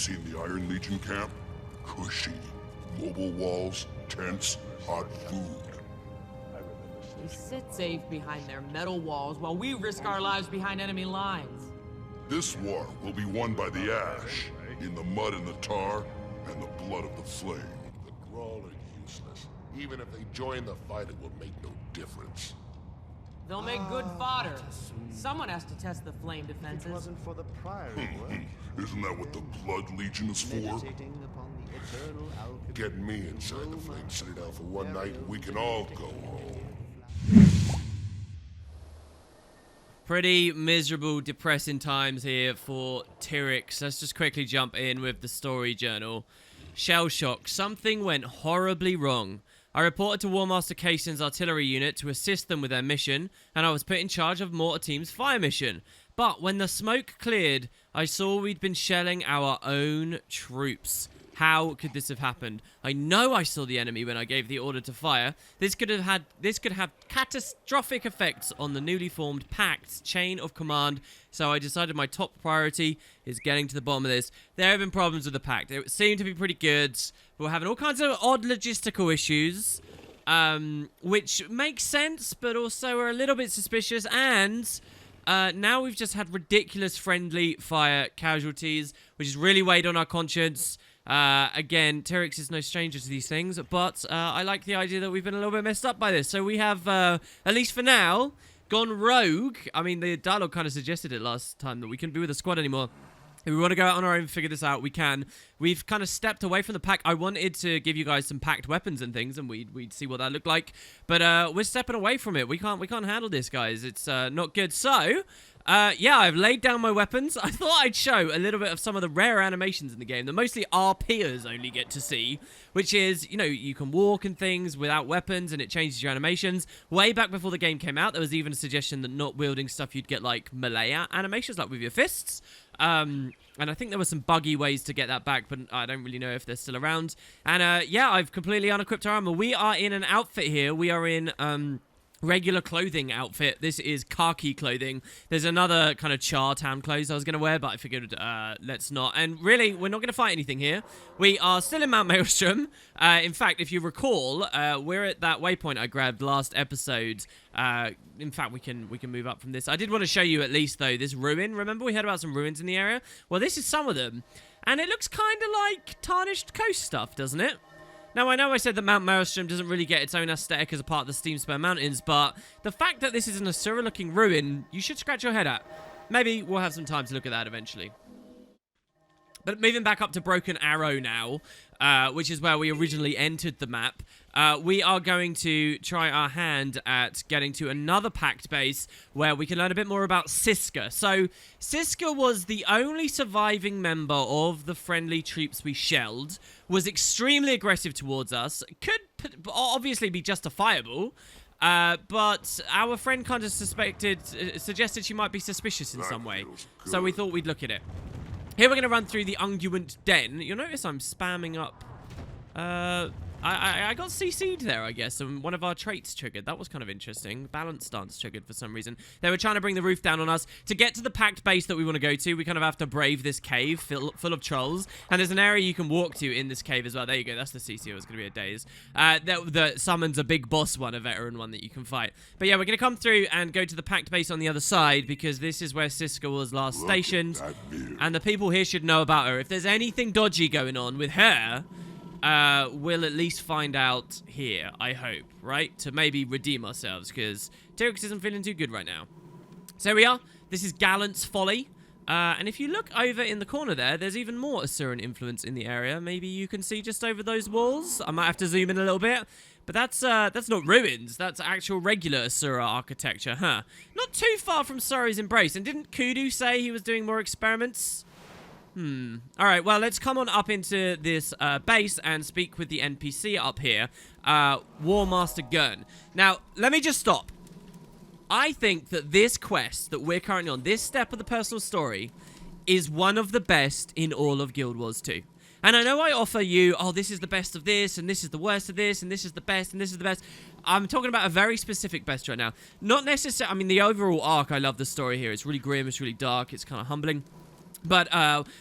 seen the Iron Legion camp? Cushy. Mobile walls, tents, hot food. We sit safe behind their metal walls while we risk our lives behind enemy lines. This war will be won by the ash, in the mud and the tar, and the blood of the flame. The Grawl are useless. Even if they join the fight, it will make no difference. They'll make good fodder. Someone has to test the flame It defenses. wasn't for the Priory work. Isn't that what the Blood Legion is for? Meditating upon the eternal alchemy. Get me inside the Flame Citadel for one night and we can all go home. Pretty miserable, depressing times here for Tyrix. Let's just quickly jump in with the story journal. Shell shock. Something went horribly wrong. I reported to War Master Kaysen's artillery unit to assist them with their mission, and I was put in charge of Mortar Team's fire mission. But when the smoke cleared, I saw we'd been shelling our own troops. How could this have happened? I know I saw the enemy when I gave the order to fire. This could have catastrophic effects on the newly formed Pact's chain of command. So I decided my top priority is getting to the bottom of this. There have been problems with the Pact. It seemed to be pretty good. We're having all kinds of odd logistical issues, which makes sense, but also are a little bit suspicious. And now we've just had ridiculous friendly fire casualties, which has really weighed on our conscience. Again, Tyrix is no stranger to these things, but I like the idea that we've been a little bit messed up by this. So we have, at least for now, gone rogue. I mean, the dialogue kind of suggested it last time that we couldn't be with the squad anymore. If we want to go out on our own and figure this out, we can. We've kind of stepped away from the pack. I wanted to give you guys some packed weapons and things, and we'd see what that looked like. But we're stepping away from it. We can't handle this, guys. It's not good. So yeah, I've laid down my weapons. I thought I'd show a little bit of some of the rare animations in the game that mostly our peers only get to see, which is, you know, you can walk and things without weapons and it changes your animations. Way back before the game came out, there was even a suggestion that not wielding stuff, you'd get like melee animations, like with your fists. And I think there were some buggy ways to get that back, but I don't really know if they're still around. And yeah, I've completely unequipped our armor. We are in an outfit here. We are in regular clothing outfit. This is khaki clothing. There's another kind of Chartown clothes I was going to wear, but I figured let's not. And really, we're not going to fight anything here. We are still in Mount Maelstrom. In fact, if you recall, we're at that waypoint I grabbed last episode. In fact, we can move up from this. I did want to show you at least, though, this ruin. Remember we heard about some ruins in the area? Well, this is some of them. And it looks kind of like Tarnished Coast stuff, doesn't it? Now, I know I said that Mount Maelstrom doesn't really get its own aesthetic as a part of the Steamspur Mountains, but the fact that this is an Asura-looking ruin, you should scratch your head at. Maybe we'll have some time to look at that eventually. But moving back up to Broken Arrow now, which is where we originally entered the map, we are going to try our hand at getting to another Pact base where we can learn a bit more about Siska. So, Siska was the only surviving member of the friendly troops we shelled, was extremely aggressive towards us, could obviously be justifiable, but our friend kind of suggested she might be suspicious in some way, so we thought we'd look at it. Here we're going to run through the Unguent Den. You'll notice I'm spamming up. I got CC'd there, I guess, and one of our traits triggered. That was kind of interesting. Balance stance triggered for some reason. They were trying to bring the roof down on us. To get to the Pact base that we want to go to, we kind of have to brave this cave full of trolls. And there's an area you can walk to in this cave as well. There you go. That's the CC. It was going to be a daze. That summons a big boss one, a veteran one that you can fight. But yeah, we're going to come through and go to the Pact base on the other side because this is where Siska was last stationed. And the people here should know about her. If there's anything dodgy going on with her, we'll at least find out here, I hope, right? To maybe redeem ourselves, because Tyrix isn't feeling too good right now. So here we are. This is Gallant's Folly. And if you look over in the corner there, there's even more Asuran influence in the area. Maybe you can see just over those walls. I might have to zoom in a little bit. But that's not ruins. That's actual regular Asura architecture, huh? Not too far from Sorrow's Embrace. And didn't Kudu say he was doing more experiments? Alright, well, let's come on up into this base and speak with the NPC up here, War Master Gurn. Now, let me just stop. I think that this quest that we're currently on, this step of the personal story, is one of the best in all of Guild Wars 2. And I know I offer you, oh, this is the best of this, and this is the worst of this, and this is the best, and this is the best. I'm talking about a very specific best right now. Not necessarily, I mean, the overall arc, I love the story here. It's really grim, it's really dark, it's kind of humbling. But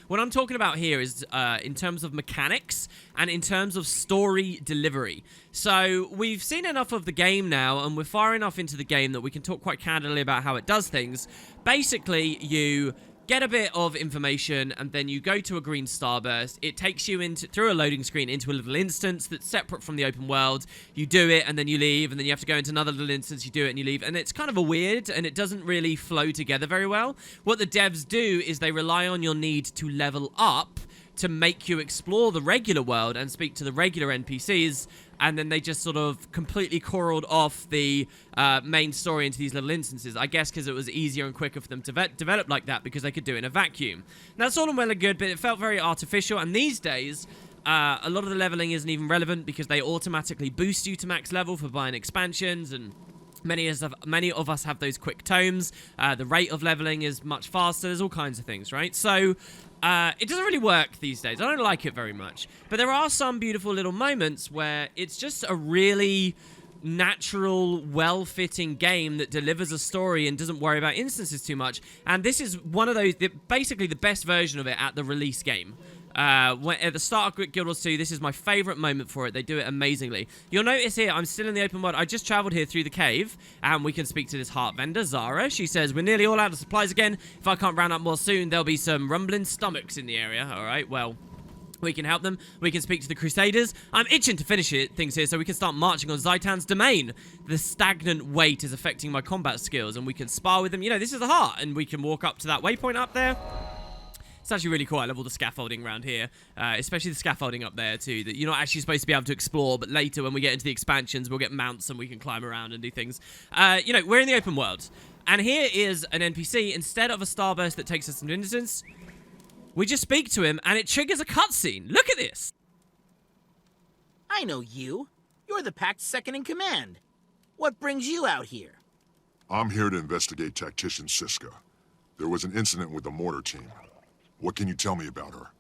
what I'm talking about here is in terms of mechanics and in terms of story delivery. So we've seen enough of the game now, and we're far enough into the game that we can talk quite candidly about how it does things. Basically, you get a bit of information, and then you go to a green starburst. It takes you through a loading screen into a little instance that's separate from the open world. You do it, and then you leave, and then you have to go into another little instance. You do it, and you leave, and it's kind of a weird, and it doesn't really flow together very well. What the devs do is they rely on your need to level up to make you explore the regular world and speak to the regular NPCs, and then they just sort of completely corralled off the main story into these little instances. I guess because it was easier and quicker for them to develop like that because they could do it in a vacuum. Now, that's all well and good, but it felt very artificial, and these days, a lot of the leveling isn't even relevant because they automatically boost you to max level for buying expansions, and many of us have those quick tomes. The rate of leveling is much faster. There's all kinds of things, right? So it doesn't really work these days. I don't like it very much. But there are some beautiful little moments where it's just a really natural, well-fitting game that delivers a story and doesn't worry about instances too much. And this is one of those, basically the best version of it at the release game. At the start of Guild Wars 2, this is my favourite moment for it. They do it amazingly. You'll notice here, I'm still in the open world. I just travelled here through the cave, and we can speak to this heart vendor, Zara. She says, we're nearly all out of supplies again. If I can't round up more soon, there'll be some rumbling stomachs in the area. All right, well, we can help them. We can speak to the Crusaders. I'm itching to finish things here so we can start marching on Zaitan's domain. The stagnant weight is affecting my combat skills, and we can spar with them. You know, this is the heart, and we can walk up to that waypoint up there. It's actually really cool. I love all the scaffolding around here, especially the scaffolding up there too, that you're not actually supposed to be able to explore, but later when we get into the expansions, we'll get mounts and we can climb around and do things. You know, we're in the open world, and here is an NPC. Instead of a starburst that takes us to an instance, we just speak to him, and it triggers a cutscene. Look at this! I know you. You're the Pact's second in command. What brings you out here? I'm here to investigate Tactician Siska. There was an incident with the mortar team. What can you tell me about her?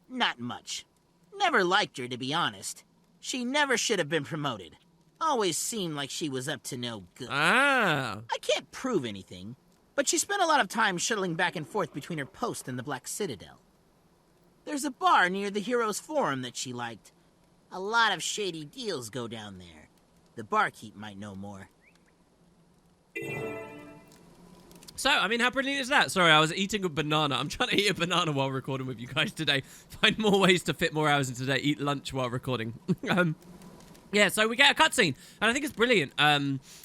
Not much. Never liked her, to be honest. She never should have been promoted. Always seemed like she was up to no good. Ah. I can't prove anything, but she spent a lot of time shuttling back and forth between her post and the Black Citadel. There's a bar near the Heroes Forum that she liked. A lot of shady deals go down there. The barkeep might know more. So, I mean, how brilliant is that? Sorry, I was eating a banana. I'm trying to eat a banana while recording with you guys today. Find more ways to fit more hours into today. Eat lunch while recording. Yeah, so we get a cutscene, and I think it's brilliant.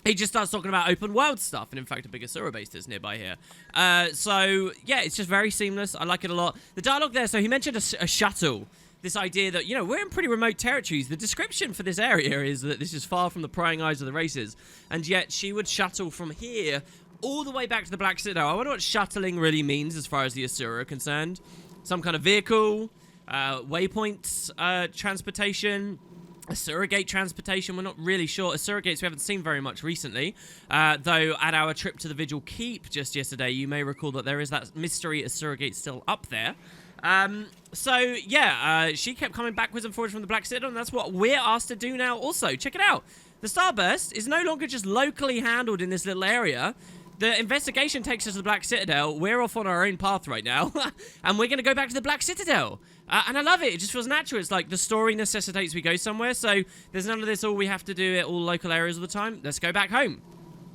He just starts talking about open world stuff, and in fact, a big Asura base is nearby here. So, yeah, it's just very seamless. I like it a lot. The dialogue there, so he mentioned a shuttle. This idea that, you know, we're in pretty remote territories. The description for this area is that this is far from the prying eyes of the races, and yet she would shuttle from here all the way back to the Black Citadel. I wonder what shuttling really means as far as the Asura are concerned. Some kind of vehicle, waypoints, transportation, Asura Gate transportation. We're not really sure. Asura Gates we haven't seen very much recently. Though at our trip to the Vigil Keep just yesterday, you may recall that there is that mystery Asura Gate still up there. So, yeah, she kept coming backwards and forwards from the Black Citadel, and that's what we're asked to do now also. Check it out. The Starburst is no longer just locally handled in this little area. The investigation takes us to the Black Citadel. We're off on our own path right now. And we're going to go back to the Black Citadel. And I love it. It just feels natural. It's like the story necessitates we go somewhere. So there's none of this, we have to do it all local areas all the time. Let's go back home.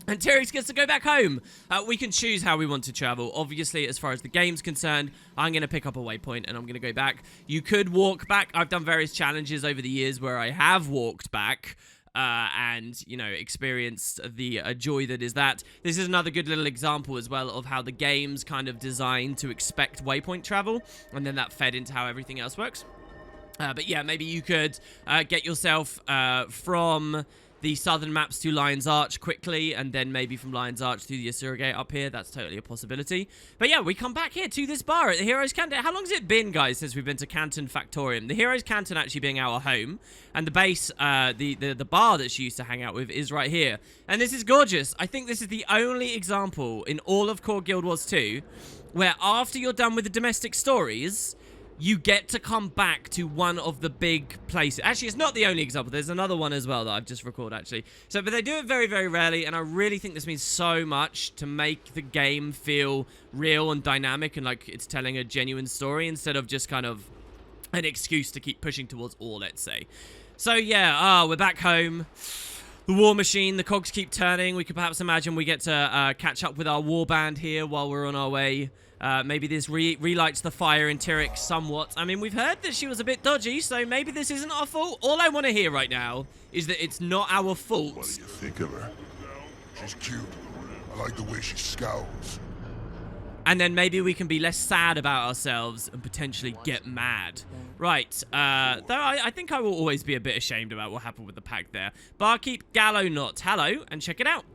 And Tyrix gets to go back home. We can choose how we want to travel. Obviously, as far as the game's concerned, I'm going to pick up a waypoint and I'm going to go back. You could walk back. I've done various challenges over the years where I have walked back. And, you know, experienced the joy that is that. This is another good little example as well of how the game's kind of designed to expect waypoint travel, and then that fed into how everything else works. But yeah, maybe you could get yourself from the southern maps to Lion's Arch quickly, and then maybe from Lion's Arch to the Asura Gate up here. That's totally a possibility. But yeah, we come back here to this bar at the Heroes Canton. How long has it been, guys, since we've been to Canton Factorium? The Heroes Canton actually being our home, and the base, the bar that she used to hang out with is right here. And this is gorgeous. I think this is the only example in all of Core Guild Wars 2 where after you're done with the domestic stories, you get to come back to one of the big places. Actually, it's not the only example. There's another one as well that I've just recorded, actually. So, but they do it very, very rarely, and I really think this means so much to make the game feel real and dynamic and like it's telling a genuine story instead of just kind of an excuse to keep pushing towards ore, let's say. So, yeah, we're back home. The war machine, the cogs keep turning. We could perhaps imagine we get to catch up with our war band here while we're on our way. Maybe this relights the fire in Tyrix somewhat. I mean, we've heard that she was a bit dodgy, so maybe this isn't our fault. All I want to hear right now is that it's not our fault. What do you think of her? She's cute. I like the way she scowls. And then maybe we can be less sad about ourselves and potentially get mad. Right, though I think I will always be a bit ashamed about what happened with the pack there. Barkeep Gallo Knot, hello, and check it out.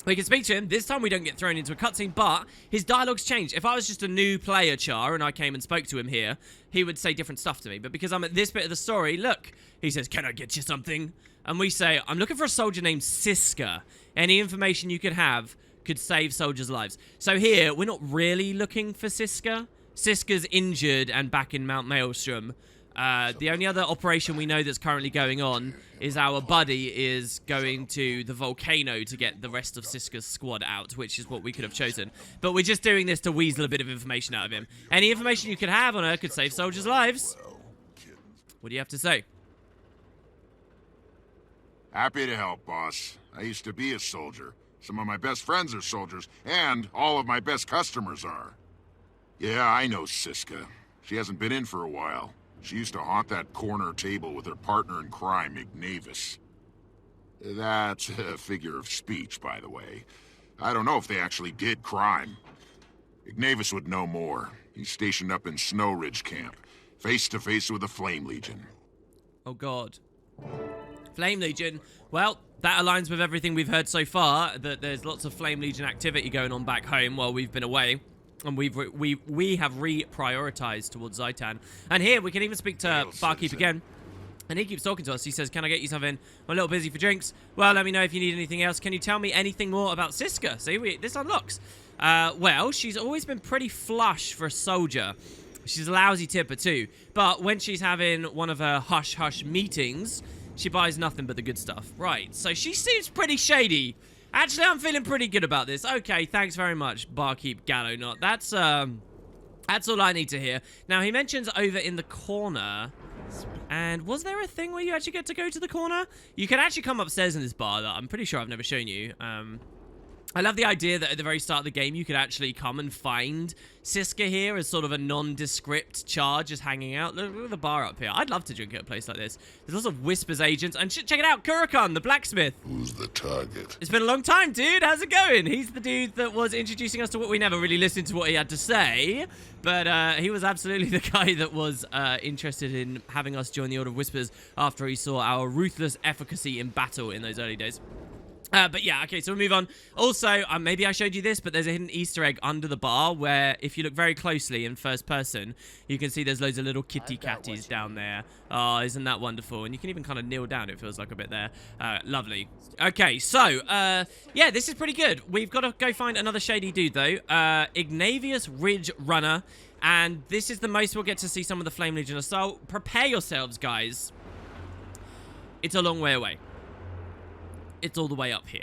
We can speak to him. This time we don't get thrown into a cutscene, but his dialogue's changed. If I was just a new player, Char, and I came and spoke to him here, he would say different stuff to me. But because I'm at this bit of the story, look, he says, "Can I get you something?" And we say, "I'm looking for a soldier named Siska. Any information you could have could save soldiers' lives." So here, we're not really looking for Siska. Siska's injured and back in Mount Maelstrom. The only other operation we know that's currently going on is our buddy is going to the volcano to get the rest of Siska's squad out, which is what we could have chosen. But we're just doing this to weasel a bit of information out of him. Any information you could have on her could save soldiers' lives. What do you have to say? Happy to help, boss. I used to be a soldier. Some of my best friends are soldiers, and all of my best customers are. Yeah, I know Siska. She hasn't been in for a while. She used to haunt that corner table with her partner in crime, Ignavis. That's a figure of speech, by the way. I don't know if they actually did crime. Ignavis would know more. He's stationed up in Snow Ridge Camp, face to face with the Flame Legion. Oh, God. Flame Legion. Well, that aligns with everything we've heard so far, that there's lots of Flame Legion activity going on back home while we've been away. And we have reprioritized towards Zaitan. And here, we can even speak to Barkeep again. And he keeps talking to us. He says, "Can I get you something? I'm a little busy for drinks. Well, let me know if you need anything else. Can you tell me anything more about Siska?" See, this unlocks. Well, she's always been pretty flush for a soldier. She's a lousy tipper too. But when she's having one of her hush-hush meetings, she buys nothing but the good stuff. Right, so she seems pretty shady. Actually, I'm feeling pretty good about this. Okay, thanks very much, Barkeep Gallo Knot. That's all I need to hear. Now, he mentions over in the corner. And was there a thing where you actually get to go to the corner? You can actually come upstairs in this bar that I'm pretty sure I've never shown you. I love the idea that at the very start of the game, you could actually come and find Siska here as sort of a nondescript Char just hanging out. Look at the bar up here. I'd love to drink at a place like this. There's lots of Whispers agents. And check it out, Kurakon, the blacksmith. Who's the target? It's been a long time, dude. How's it going? He's the dude that was introducing us to what we never really listened to what he had to say. But he was absolutely the guy that was interested in having us join the Order of Whispers after he saw our ruthless efficacy in battle in those early days. But yeah, okay, so we'll move on. Also, maybe I showed you this, but there's a hidden Easter egg under the bar where if you look very closely in first person, you can see there's loads of little kitty catties down there. Oh, isn't that wonderful? And you can even kind of kneel down, it feels like a bit there. Lovely. Okay, so, yeah, this is pretty good. We've got to go find another shady dude, though. Ignavius Ridge Runner. And this is the most we'll get to see some of the Flame Legion Assault. Prepare yourselves, guys. It's a long way away. It's all the way up here.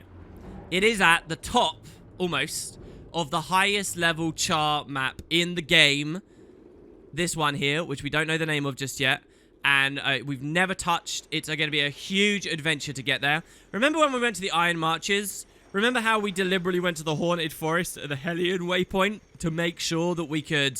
It is at the top, almost, of the highest level Char map in the game. This one here, which we don't know the name of just yet. And we've never touched. It's going to be a huge adventure to get there. Remember when we went to the Iron Marches? Remember how we deliberately went to the Haunted Forest at the Hellion waypoint to make sure that we could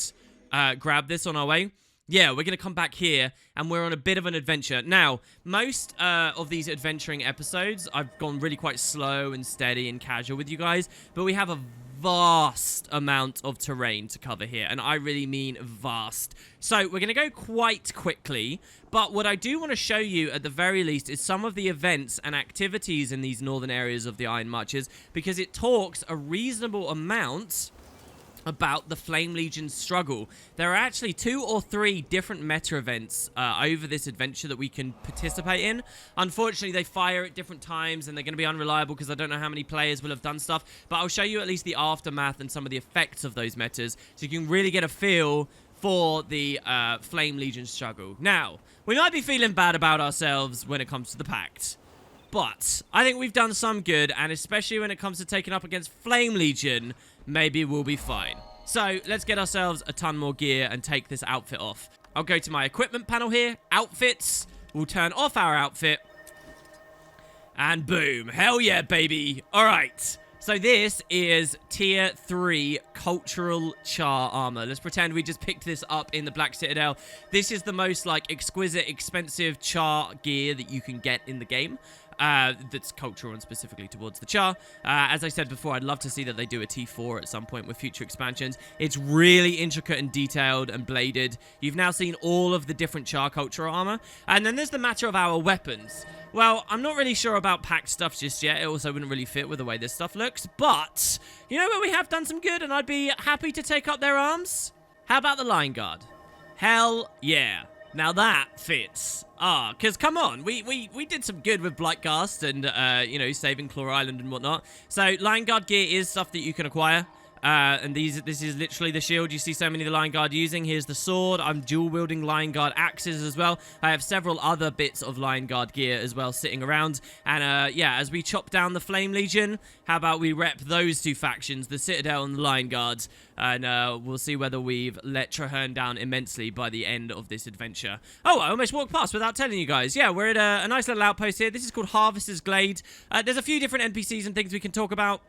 grab this on our way? Yeah, we're going to come back here, and we're on a bit of an adventure. Now, most of these adventuring episodes, I've gone really quite slow and steady and casual with you guys, but we have a vast amount of terrain to cover here, and I really mean vast. So, we're going to go quite quickly, but what I do want to show you, at the very least, is some of the events and activities in these northern areas of the Iron Marches, because it talks a reasonable amount about the Flame Legion's struggle. There are actually 2 or 3 different meta events over this adventure that we can participate in. Unfortunately, they fire at different times and they're going to be unreliable because I don't know how many players will have done stuff, but I'll show you at least the aftermath and some of the effects of those metas so you can really get a feel for the Flame Legion struggle. Now, we might be feeling bad about ourselves when it comes to the Pact, but I think we've done some good, and especially when it comes to taking up against Flame Legion, maybe we'll be fine. So, let's get ourselves a ton more gear and take this outfit off. I'll go to my equipment panel here, outfits. We'll turn off our outfit. And boom. Hell yeah, baby. All right. So this is tier 3 cultural char armor. Let's pretend we just picked this up in the Black Citadel. This is the most like exquisite, expensive char gear that you can get in the game. That's cultural and specifically towards the char. As I said before, I'd love to see that they do a T4 at some point with future expansions. It's really intricate and detailed and bladed. You've now seen all of the different char cultural armor. And then there's the matter of our weapons. Well, I'm not really sure about packed stuff just yet. It also wouldn't really fit with the way this stuff looks. But, you know where we have done some good and I'd be happy to take up their arms? How about the Line Guard? Hell yeah. Now that fits. Because come on, we did some good with Blightcast and, you know, saving Claw Island and whatnot. So, Line Guard gear is stuff that you can acquire. And this is literally the shield you see so many of the Line Guard using. Here's the sword. I'm dual-wielding Line Guard axes as well. I have several other bits of Line Guard gear as well sitting around. And, yeah, as we chop down the Flame Legion, how about we rep those two factions, the Citadel and the Line Guards, and we'll see whether we've let Traherne down immensely by the end of this adventure. Oh, I almost walked past without telling you guys. Yeah, we're at a nice little outpost here. This is called Harvester's Glade. There's a few different NPCs and things we can talk about.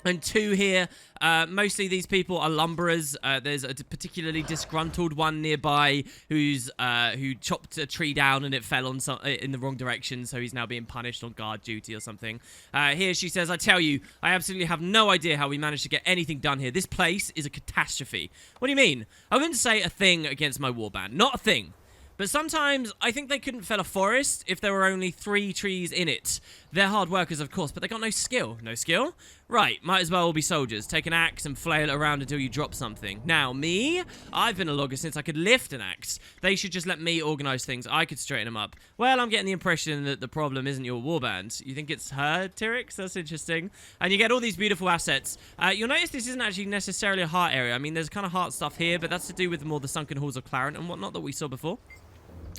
And two here, mostly these people are lumberers. There's a particularly disgruntled one nearby who chopped a tree down and it fell on in the wrong direction, so he's now being punished on guard duty or something. Here she says, I tell you, I absolutely have no idea how we managed to get anything done here. This place is a catastrophe. What do you mean? I wouldn't say a thing against my warband. Not a thing. But sometimes, I think they couldn't fell a forest if there were only 3 trees in it. They're hard workers, of course, but they got no skill. No skill? Right, might as well all be soldiers. Take an axe and flail it around until you drop something. Now, me? I've been a logger since I could lift an axe. They should just let me organize things. I could straighten them up. Well, I'm getting the impression that the problem isn't your warband. You think it's her, Tyrix? That's interesting. And you get all these beautiful assets. You'll notice this isn't actually necessarily a heart area. I mean, there's kind of heart stuff here, but that's to do with more the sunken halls of Clarent and whatnot that we saw before.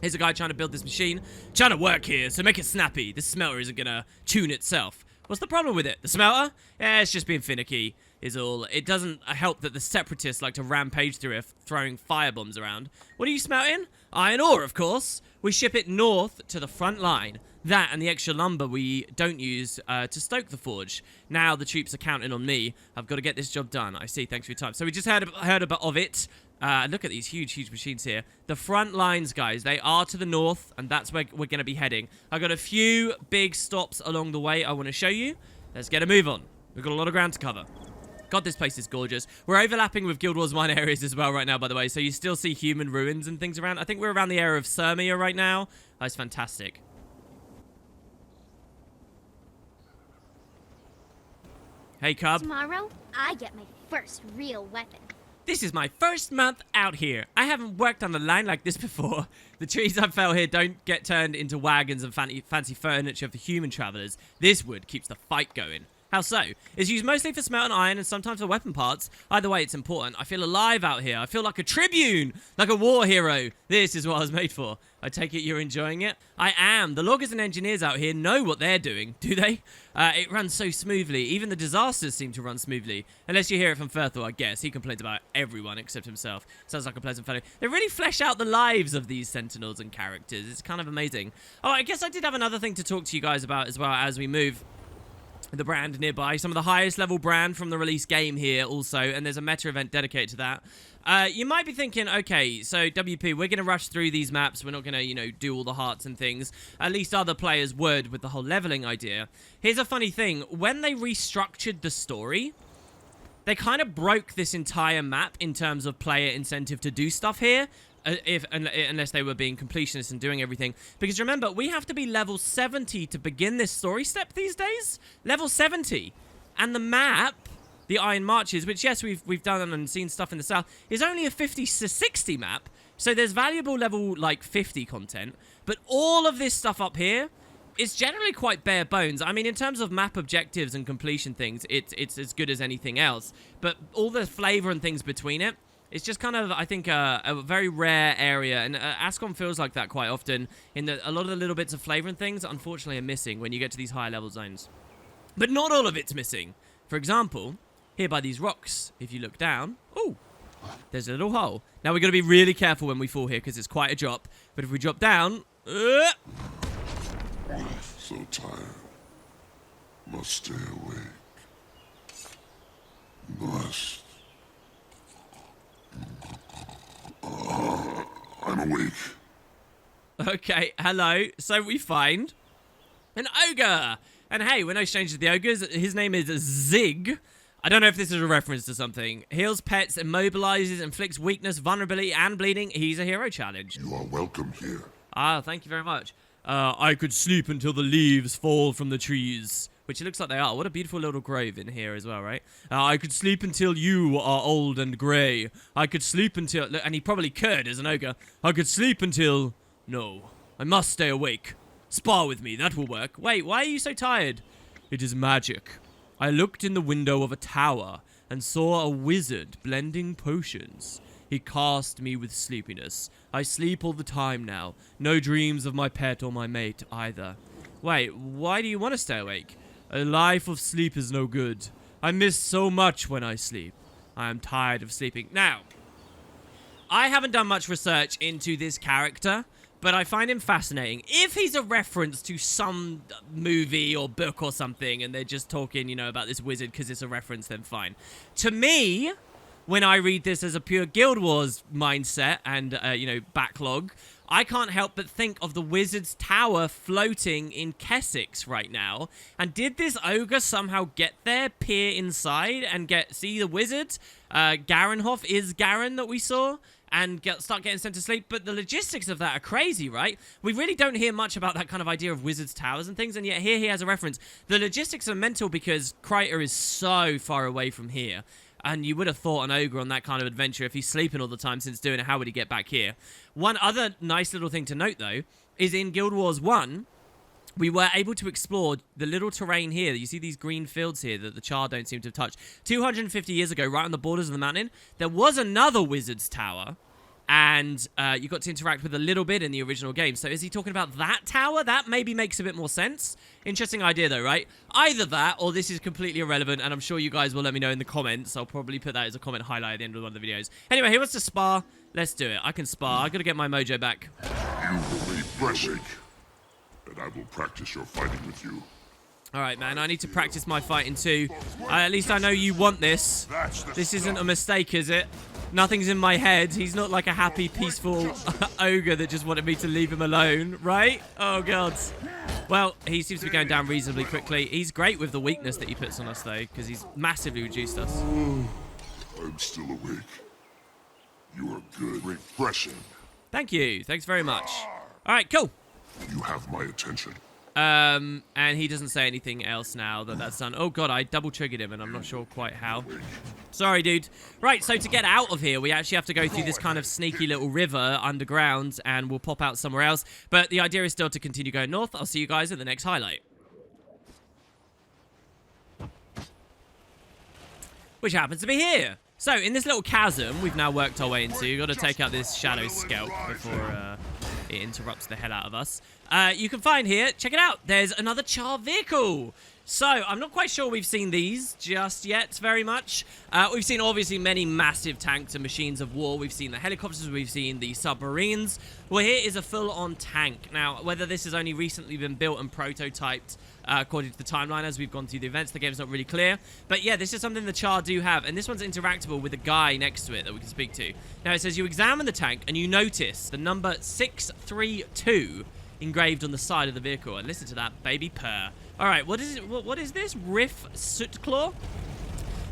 Here's a guy trying to build this machine. Trying to work here, so make it snappy. This smelter isn't gonna tune itself. What's the problem with it? The smelter? Yeah, it's just being finicky, is all. It doesn't help that the separatists like to rampage through it, throwing firebombs around. What are you smelting? Iron ore, of course. We ship it north to the front line. That and the extra lumber we don't use to stoke the forge. Now the troops are counting on me. I've got to get this job done. I see, thanks for your time. So we just heard a bit of it. Look at these huge machines here. The front lines, guys, they are to the north, and that's where we're going to be heading. I've got a few big stops along the way I want to show you. Let's get a move on. We've got a lot of ground to cover. God, this place is gorgeous. We're overlapping with Guild Wars 1 areas as well right now, by the way, so you still see human ruins and things around. I think we're around the area of Sirmia right now. That's fantastic. Hey, Cub. Tomorrow, I get my first real weapon. This is my first month out here. I haven't worked on a line like this before. The trees I fell here don't get turned into wagons and fancy furniture for human travelers. This wood keeps the fight going. How so? It's used mostly for smelting iron and sometimes for weapon parts. Either way, it's important. I feel alive out here. I feel like a tribune, like a war hero. This is what I was made for. I take it you're enjoying it? I am. The loggers and engineers out here know what they're doing, do they? It runs so smoothly. Even the disasters seem to run smoothly. Unless you hear it from Firthor, I guess. He complains about everyone except himself. Sounds like a pleasant fellow. They really flesh out the lives of these sentinels and characters. It's kind of amazing. Oh, I guess I did have another thing to talk to you guys about as well as we move. The brand nearby, some of the highest level brand from the release game here also, and there's a meta event dedicated to that. You might be thinking, okay, so WP, we're going to rush through these maps, we're not going to, you know, do all the hearts and things. At least other players would with the whole leveling idea. Here's a funny thing, when they restructured the story, they kind of broke this entire map in terms of player incentive to do stuff here. Unless they were being completionists and doing everything. Because remember, we have to be level 70 to begin this story step these days. Level 70. And the map, the Iron Marches, which yes, we've done and seen stuff in the south, is only a 50 to 60 map. So there's valuable level like 50 content. But all of this stuff up here is generally quite bare bones. I mean, in terms of map objectives and completion things, it's as good as anything else. But all the flavor and things between it It's just kind of, I think, a very rare area, and Ascom feels like that quite often, in that a lot of the little bits of flavor and things, unfortunately, are missing when you get to these higher level zones. But not all of it's missing. For example, here by these rocks, if you look down, ooh, there's a little hole. Now, we're going to be really careful when we fall here, because it's quite a drop. But if we drop down... So tired. Must stay awake. Must. I'm awake. Okay, hello. So we find an ogre. And hey, we're no strangers to the ogres. His name is Zig. I don't know if this is a reference to something. Heals pets, immobilizes, inflicts weakness, vulnerability, and bleeding. He's a hero challenge. You are welcome here. Ah, thank you very much. I could sleep until the leaves fall from the trees. Which it looks like they are. What a beautiful little grove in here as well, right? I could sleep until you are old and grey. I could sleep until... And he probably could as an ogre. I could sleep until... No. I must stay awake. Spar with me. That will work. Wait, why are you so tired? It is magic. I looked in the window of a tower and saw a wizard blending potions. He cast me with sleepiness. I sleep all the time now. No dreams of my pet or my mate either. Wait, why do you want to stay awake? A life of sleep is no good. I miss so much when I sleep. I am tired of sleeping. Now, I haven't done much research into this character, but I find him fascinating. If he's a reference to some movie or book or something, and they're just talking, you know, about this wizard because it's a reference, then fine. To me, when I read this as a pure Guild Wars mindset and, you know, backlog, I can't help but think of the Wizard's Tower floating in Kessex right now. And did this ogre somehow get there, peer inside, and see the wizard? Garenhoff is Garen that we saw, and start getting sent to sleep. But the logistics of that are crazy, right? We really don't hear much about that kind of idea of Wizard's Towers and things, and yet here he has a reference. The logistics are mental because Kreiter is so far away from here. And you would have thought an ogre on that kind of adventure, if he's sleeping all the time since doing it, how would he get back here? One other nice little thing to note, though, is in Guild Wars 1, we were able to explore the little terrain here. You see these green fields here that the Char don't seem to have touched. 250 years ago, right on the borders of the mountain, there was another Wizard's Tower. And you got to interact with a little bit in the original game. So is he talking about that tower? That maybe makes a bit more sense. Interesting idea, though, right? Either that, or this is completely irrelevant, and I'm sure you guys will let me know in the comments. I'll probably put that as a comment highlight at the end of one of the videos. Anyway, he wants to spar. Let's do it. I can spar. I gotta get my mojo back. You will be awake, and I will practice your fighting with you. Alright, man, I need to practice my fighting too. At least I know you want this. This isn't a mistake, is it? Nothing's in my head. He's not like a happy, peaceful ogre that just wanted me to leave him alone, right? Oh, God. Well, he seems to be going down reasonably quickly. He's great with the weakness that he puts on us, though, because he's massively reduced us. I'm still awake. You are good. Refreshing. Thank you. Thanks very much. All right, cool. You have my attention. And he doesn't say anything else now that that's done. Oh, God, I double-triggered him, and I'm not sure quite how. Sorry, dude. Right, so to get out of here, we actually have to go through this kind of sneaky little river underground, and we'll pop out somewhere else. But the idea is still to continue going north. I'll see you guys in the next highlight. Which happens to be here. So, in this little chasm we've now worked our way into, you've got to take out this shadow scalp before it interrupts the hell out of us. You can find here, check it out, there's another Char vehicle. So, I'm not quite sure we've seen these just yet very much. We've seen, obviously, many massive tanks and machines of war. We've seen the helicopters, we've seen the submarines. Well, here is a full-on tank. Now, whether this has only recently been built and prototyped, according to the timeline as we've gone through the events, the game's not really clear. But yeah, this is something the Char do have, and this one's interactable with a guy next to it that we can speak to. Now, it says you examine the tank, and you notice the number 632 engraved on the side of the vehicle. And listen to that baby purr. All right, what is it? What is this? Riff Sootclaw?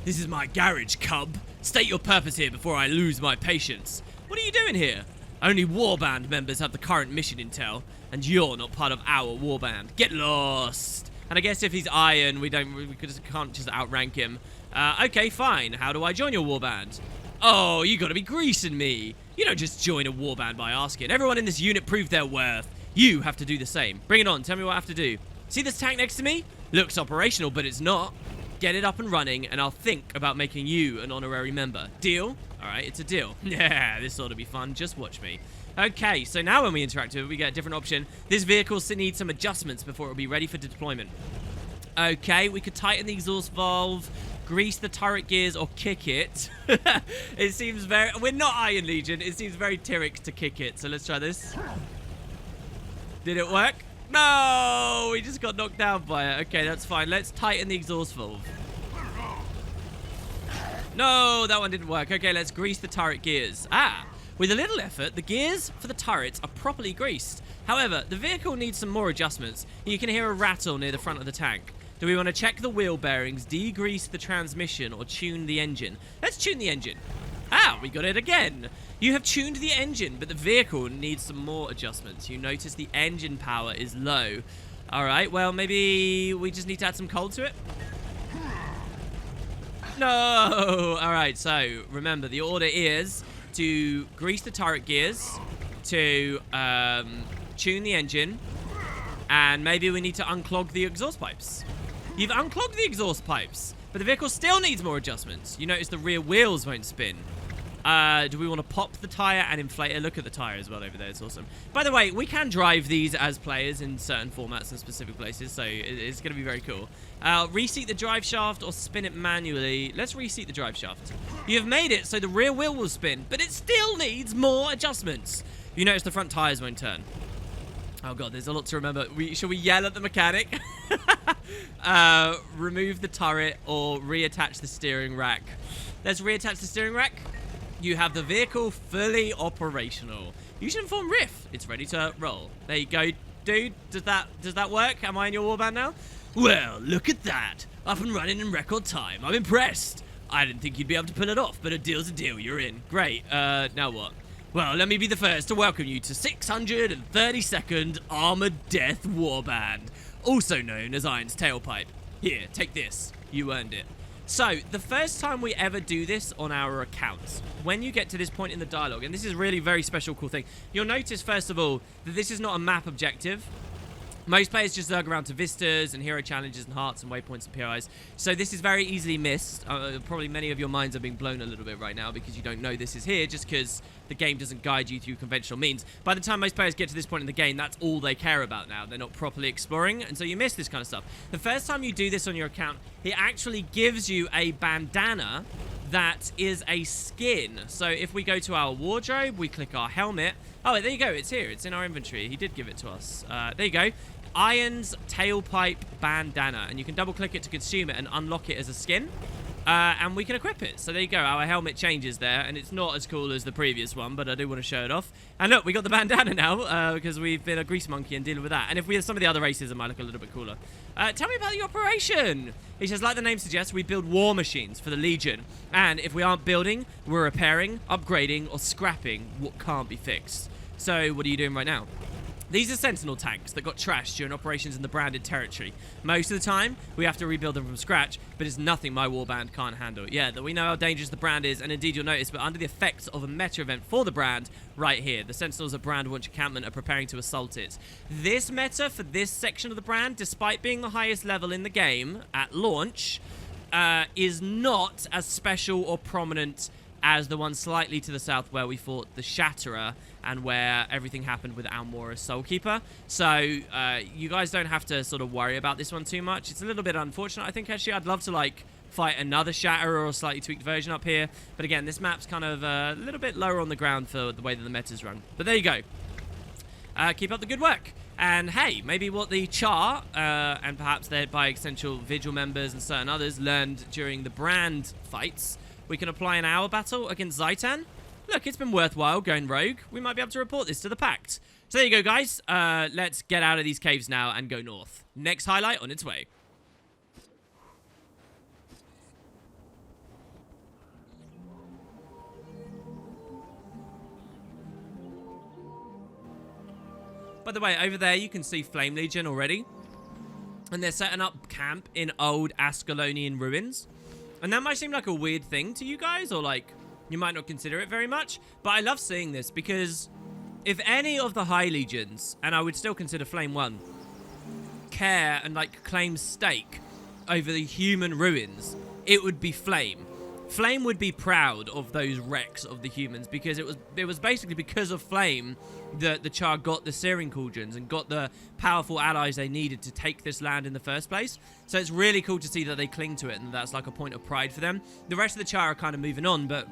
This is my garage, cub. State your purpose here before I lose my patience. What are you doing here? Only warband members have the current mission intel, and you're not part of our warband. Get lost. And I guess if he's iron, we can't just outrank him. Okay, fine. How do I join your warband? Oh, you gotta be greasing me. You don't just join a warband by asking. Everyone in this unit proved their worth. You have to do the same. Bring it on. Tell me what I have to do. See this tank next to me? Looks operational, but it's not. Get it up and running, and I'll think about making you an honorary member. Deal? All right, it's a deal. Yeah, this ought to be fun. Just watch me. Okay, so now when we interact with it, we get a different option. This vehicle needs some adjustments before it'll be ready for deployment. Okay, we could tighten the exhaust valve, grease the turret gears, or kick it. It seems very... We're not Iron Legion. It seems very Tyrix to kick it. So let's try this. Did it work? No! We just got knocked down by it. Okay, that's fine. Let's tighten the exhaust valve. No, that one didn't work. Okay, let's grease the turret gears. Ah! With a little effort, the gears for the turrets are properly greased. However, the vehicle needs some more adjustments. You can hear a rattle near the front of the tank. Do we want to check the wheel bearings, degrease the transmission, or tune the engine? Let's tune the engine. Ah, we got it again. You have tuned the engine, but the vehicle needs some more adjustments. You notice the engine power is low. All right, well, maybe we just need to add some coal to it. No! All right, so remember, the order is to grease the turret gears, to tune the engine, and maybe we need to unclog the exhaust pipes. You've unclogged the exhaust pipes, but the vehicle still needs more adjustments. You notice the rear wheels won't spin. Do we want to pop the tire and inflate it? Look at the tire as well over there. It's awesome. By the way, we can drive these as players in certain formats and specific places, so it's going to be very cool. Reseat the drive shaft or spin it manually. Let's reseat the drive shaft. You have made it so the rear wheel will spin, but it still needs more adjustments. You notice the front tires won't turn. Oh god, there's a lot to remember. Shall we yell at the mechanic? Remove the turret or reattach the steering rack. Let's reattach the steering rack. You have the vehicle fully operational. You should inform Riff. It's ready to roll. There you go, dude. Does that work? Am I in your warband now? Well, look at that. Up and running in record time. I'm impressed. I didn't think you'd be able to pull it off, but a deal's a deal. You're in. Great. Now what? Well, let me be the first to welcome you to 632nd Armored Death Warband, also known as Iron's Tailpipe. Here, take this. You earned it. So, the first time we ever do this on our accounts, when you get to this point in the dialogue, and this is really a very special cool thing, you'll notice, first of all, that this is not a map objective. Most players just zerg around to vistas and hero challenges and hearts and waypoints and POIs. So this is very easily missed. Probably many of your minds are being blown a little bit right now because you don't know this is here just because the game doesn't guide you through conventional means. By the time most players get to this point in the game, that's all they care about now. They're not properly exploring, and so you miss this kind of stuff. The first time you do this on your account, it actually gives you a bandana that is a skin. So if we go to our wardrobe, we click our helmet. Oh, there you go. It's here. It's in our inventory. He did give it to us. There you go. Iron's Tailpipe Bandana. And you can double click it to consume it and unlock it as a skin. And we can equip it. So there you go. Our helmet changes there. And it's not as cool as the previous one, but I do want to show it off. And look, we got the bandana now because we've been a grease monkey and dealing with that. And if we had some of the other races, it might look a little bit cooler. Tell me about the operation. He says, like the name suggests, we build war machines for the Legion. And if we aren't building, we're repairing, upgrading, or scrapping what can't be fixed. So what are you doing right now? These are Sentinel tanks that got trashed during operations in the branded territory. Most of the time, we have to rebuild them from scratch, but it's nothing my warband can't handle. Yeah, that we know how dangerous the brand is, and indeed you'll notice, but under the effects of a meta event for the brand, right here, the Sentinels of Brand Launch Encampment are preparing to assault it. This meta for this section of the brand, despite being the highest level in the game at launch, is not as special or prominent as the one slightly to the south where we fought the Shatterer and where everything happened with Almora's Soulkeeper. So you guys don't have to sort of worry about this one too much. It's a little bit unfortunate, I think, actually. I'd love to, like, fight another Shatterer or a slightly tweaked version up here. But again, this map's kind of a little bit lower on the ground for the way that the meta's run. But there you go. Keep up the good work. And hey, maybe what the Char, and perhaps by extension Vigil members and certain others, learned during the brand fights, we can apply in our battle against Zaitan. Look, it's been worthwhile going rogue. We might be able to report this to the Pact. So there you go, guys. Let's get out of these caves now and go north. Next highlight on its way. By the way, over there you can see Flame Legion already. And they're setting up camp in old Ascalonian ruins. And that might seem like a weird thing to you guys, or like, you might not consider it very much. But I love seeing this because if any of the High Legions, and I would still consider Flame 1, care and like claim stake over the human ruins, it would be Flame. Flame would be proud of those wrecks of the humans, because it was basically because of Flame that the Char got the Searing Cauldrons and got the powerful allies they needed to take this land in the first place. So it's really cool to see that they cling to it, and that's like a point of pride for them. The rest of the Char are kind of moving on, but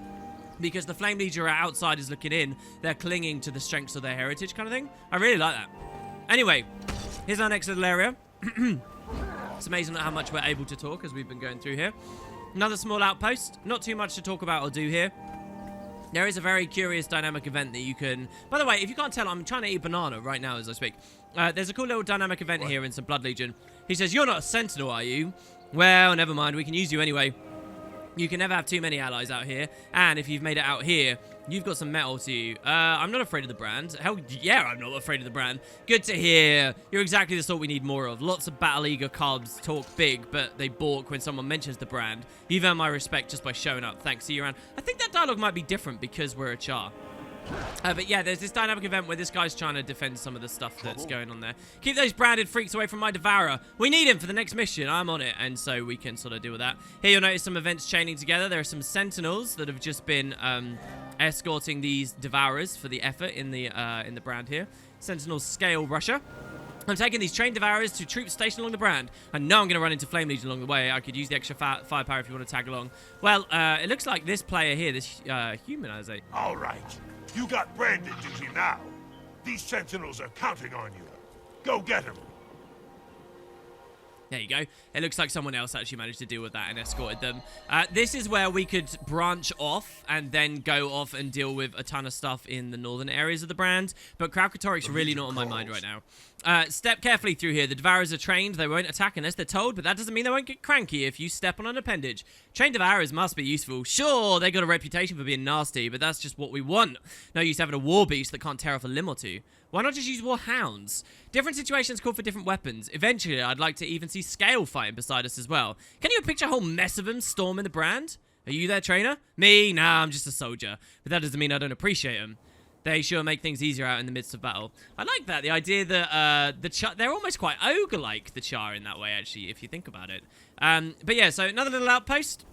because the Flame Legion are outsiders looking in, they're clinging to the strengths of their heritage kind of thing. I really like that. Anyway, here's our next little area. It's amazing how much we're able to talk as we've been going through here. Another small outpost. Not too much to talk about or do here. There is a very curious dynamic event that you can... By the way, if you can't tell, I'm trying to eat banana right now as I speak. There's a cool little dynamic event here in some Blood Legion. He says, "You're not a sentinel, are you? Well, never mind. We can use you anyway. You can never have too many allies out here. And if you've made it out here, you've got some metal to you. I'm not afraid of the brand. Hell yeah, I'm not afraid of the brand. Good to hear. You're exactly the sort we need more of. Lots of battle-eager cubs talk big, but they balk when someone mentions the brand. You've earned my respect just by showing up. Thanks. See you around." I think that dialogue might be different because we're a Char. But yeah, there's this dynamic event where this guy's trying to defend some of the stuff that's going on there. "Keep those branded freaks away from my devourer. We need him for the next mission. I'm on it." And so we can sort of deal with that. Here you'll notice some events chaining together. There are some sentinels that have just been escorting these devourers for the effort in the brand here. Sentinels scale Russia. "I'm taking these trained devourers to troops stationed along the brand. I know I'm going to run into Flame Legion along the way. I could use the extra firepower if you want to tag along." Well, it looks like this player here, this human, I say. All right. You got branded duty now. These sentinels are counting on you. Go get them. There you go. It looks like someone else actually managed to deal with that and escorted them. This is where we could branch off and then go off and deal with a ton of stuff in the northern areas of the brand. But Kraukatorik's really not on my mind right now. Step carefully through here. The Devourers are trained. They won't attack unless they're told, but that doesn't mean they won't get cranky if you step on an appendage. Trained Devourers must be useful. Sure, they got a reputation for being nasty, but that's just what we want. No use having a war beast that can't tear off a limb or two. Why not just use war hounds? Different situations call for different weapons. Eventually, I'd like to even see Scale fighting beside us as well. Can you picture a whole mess of them storming the brand? Are you their trainer? Me? Nah, I'm just a soldier. But that doesn't mean I don't appreciate them. They sure make things easier out in the midst of battle. I like that. The idea that the Char, they're almost quite ogre-like, the Char, in that way, actually, if you think about it. But yeah, so another little outpost.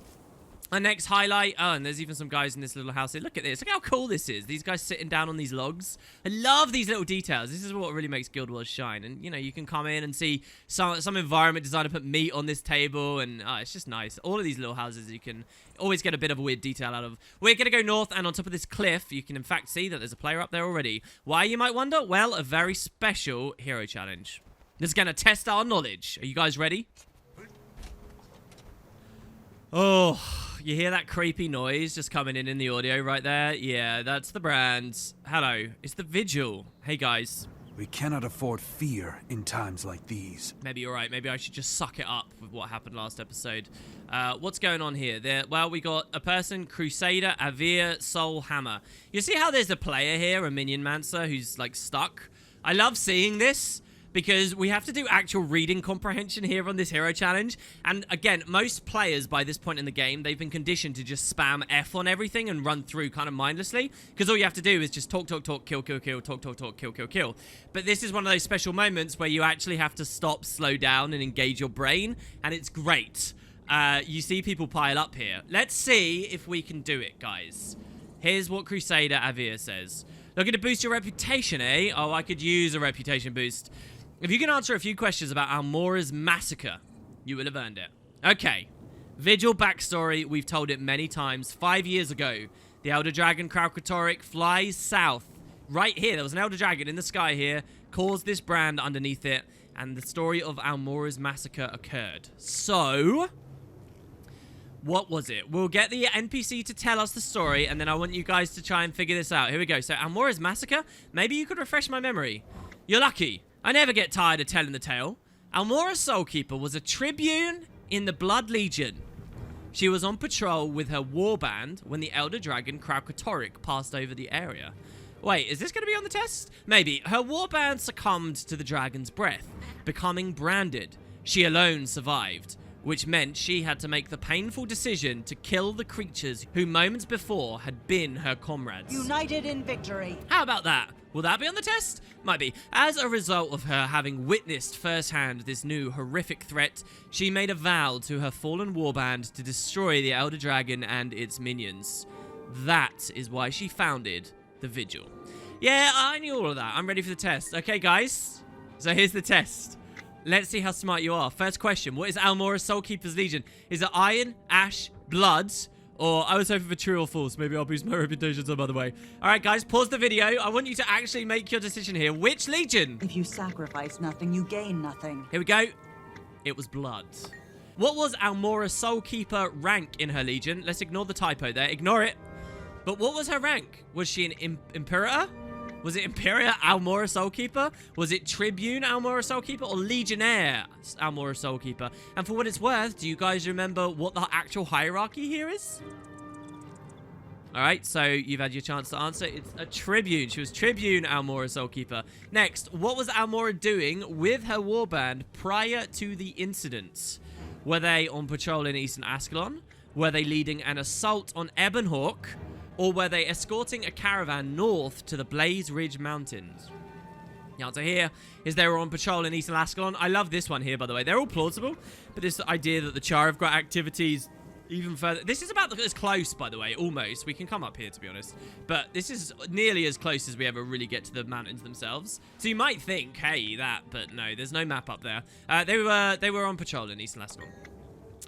Our next highlight. Oh, and there's even some guys in this little house here. Look at this. Look how cool this is. These guys sitting down on these logs. I love these little details. This is what really makes Guild Wars shine. And, you know, you can come in and see some environment designer put meat on this table. And it's just nice. All of these little houses you can always get a bit of a weird detail out of. We're going to go north, and on top of this cliff, you can in fact see that there's a player up there already. Why, you might wonder? Well, a very special hero challenge. This is going to test our knowledge. Are you guys ready? Oh, you hear that creepy noise just coming in the audio right there? Yeah, that's the brand. Hello, it's the Vigil. Hey, guys. We cannot afford fear in times like these. Maybe you're right. Maybe I should just suck it up with what happened last episode. What's going on here? Well, we got a person, Crusader, Avir, Soul, Hammer. You see how there's a player here, a Minion Mancer, who's, like, stuck? I love seeing this, because we have to do actual reading comprehension here on this hero challenge. And again, most players by this point in the game, they've been conditioned to just spam F on everything and run through kind of mindlessly. Because all you have to do is just talk, talk, talk, kill, kill, kill, talk, talk, talk, kill, kill, kill. But this is one of those special moments where you actually have to stop, slow down, and engage your brain. And it's great. You see people pile up here. Let's see if we can do it, guys. Here's what Crusader Avir says. Looking to boost your reputation, eh? Oh, I could use a reputation boost. If you can answer a few questions about Almora's massacre, you will have earned it. Okay. Vigil backstory, we've told it many times. 5 years ago, the Elder Dragon Kraukatorrik flies south. Right here, there was an Elder Dragon in the sky here, caused this brand underneath it, and the story of Almora's massacre occurred. So, what was it? We'll get the NPC to tell us the story, and then I want you guys to try and figure this out. Here we go. So, Almora's massacre? Maybe you could refresh my memory. You're lucky. I never get tired of telling the tale. Almora Soulkeeper was a tribune in the Blood Legion. She was on patrol with her warband when the Elder Dragon Kraukatorrik passed over the area. Wait, is this going to be on the test? Maybe. Her warband succumbed to the dragon's breath, becoming branded. She alone survived. which meant she had to make the painful decision to kill the creatures who moments before had been her comrades. United in victory. How about that? Will that be on the test? Might be. As a result of her having witnessed firsthand this new horrific threat, she made a vow to her fallen warband to destroy the Elder Dragon and its minions. That is why she founded the Vigil. Yeah, I knew all of that. I'm ready for the test. Okay, guys. So here's the test. Let's see how smart you are. First question. What is Almora's Soulkeeper's Legion? Is it iron, ash, blood, or I was hoping for true or false. Maybe I'll boost my reputation some other way. All right, guys, pause the video. I want you to actually make your decision here. Which Legion? If you sacrifice nothing, you gain nothing. Here we go. It was blood. What was Almora's Soulkeeper rank in her Legion? Let's ignore the typo there. Ignore it. But what was her rank? Was she an Imperator? Was it Imperator Almora Soulkeeper? Was it Tribune Almora Soulkeeper? Or Legionnaire Almora Soulkeeper? And for what it's worth, do you guys remember what the actual hierarchy here is? Alright, so you've had your chance to answer. It's a Tribune. She was Tribune Almora Soulkeeper. Next, what was Almora doing with her warband prior to the incident? Were they on patrol in Eastern Ascalon? Were they leading an assault on Ebonhawk? Or were they escorting a caravan north to the Blaze Ridge Mountains? The answer here is they were on patrol in Eastern Ascalon. I love this one here, by the way. They're all plausible, but this idea that the Char have got activities even further. This is about as close, by the way, almost. We can come up here, to be honest. But this is nearly as close as we ever really get to the mountains themselves. So you might think, hey, that, but no, there's no map up there. They were on patrol in Eastern Ascalon.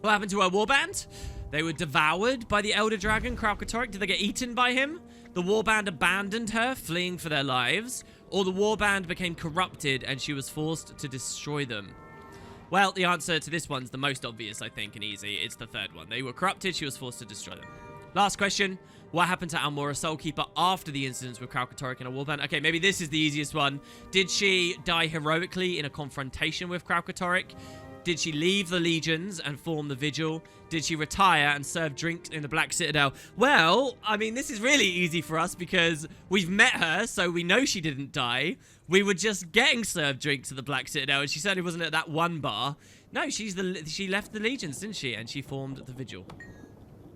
What happened to her warband? They were devoured by the Elder Dragon, Kralkatorrik. Did they get eaten by him? The warband abandoned her, fleeing for their lives. Or the warband became corrupted and she was forced to destroy them. Well, the answer to this one's the most obvious, I think, and easy. It's the third one. They were corrupted, she was forced to destroy them. Last question. What happened to Almora Soulkeeper after the incidents with Kralkatorrik and a warband? Okay, maybe this is the easiest one. Did she die heroically in a confrontation with Kralkatorrik? Did she leave the legions and form the Vigil? Did she retire and serve drinks in the Black Citadel? Well, I mean, this is really easy for us because we've met her, so we know she didn't die. We were just getting served drinks at the Black Citadel, and she certainly wasn't at that one bar. No, she left the legions, didn't she? And she formed the Vigil.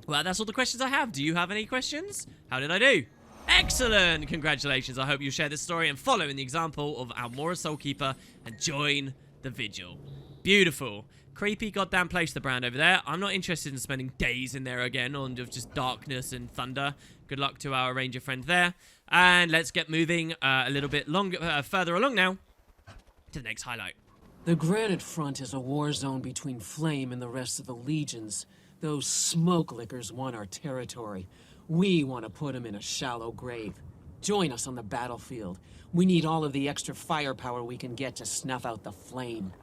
Well, that's all the questions I have. Do you have any questions? How did I do? Excellent! Congratulations. I hope you share this story and follow in the example of Almora Soulkeeper and join the Vigil. Beautiful. Creepy goddamn place, the brand over there. I'm not interested in spending days in there again on just darkness and thunder. Good luck to our ranger friend there. And let's get moving a little bit further along now to the next highlight. The Granite Front is a war zone between Flame and the rest of the legions. Those smoke lickers want our territory. We want to put them in a shallow grave. Join us on the battlefield. We need all of the extra firepower we can get to snuff out the flame.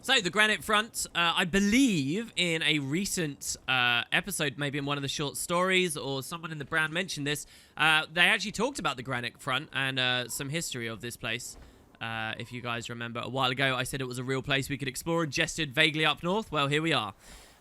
So, the Granite Front, I believe in a recent episode, maybe in one of the short stories, or someone in the brand mentioned this, they actually talked about the Granite Front and some history of this place. If you guys remember, a while ago, I said it was a real place we could explore and gestured vaguely up north. Well, here we are.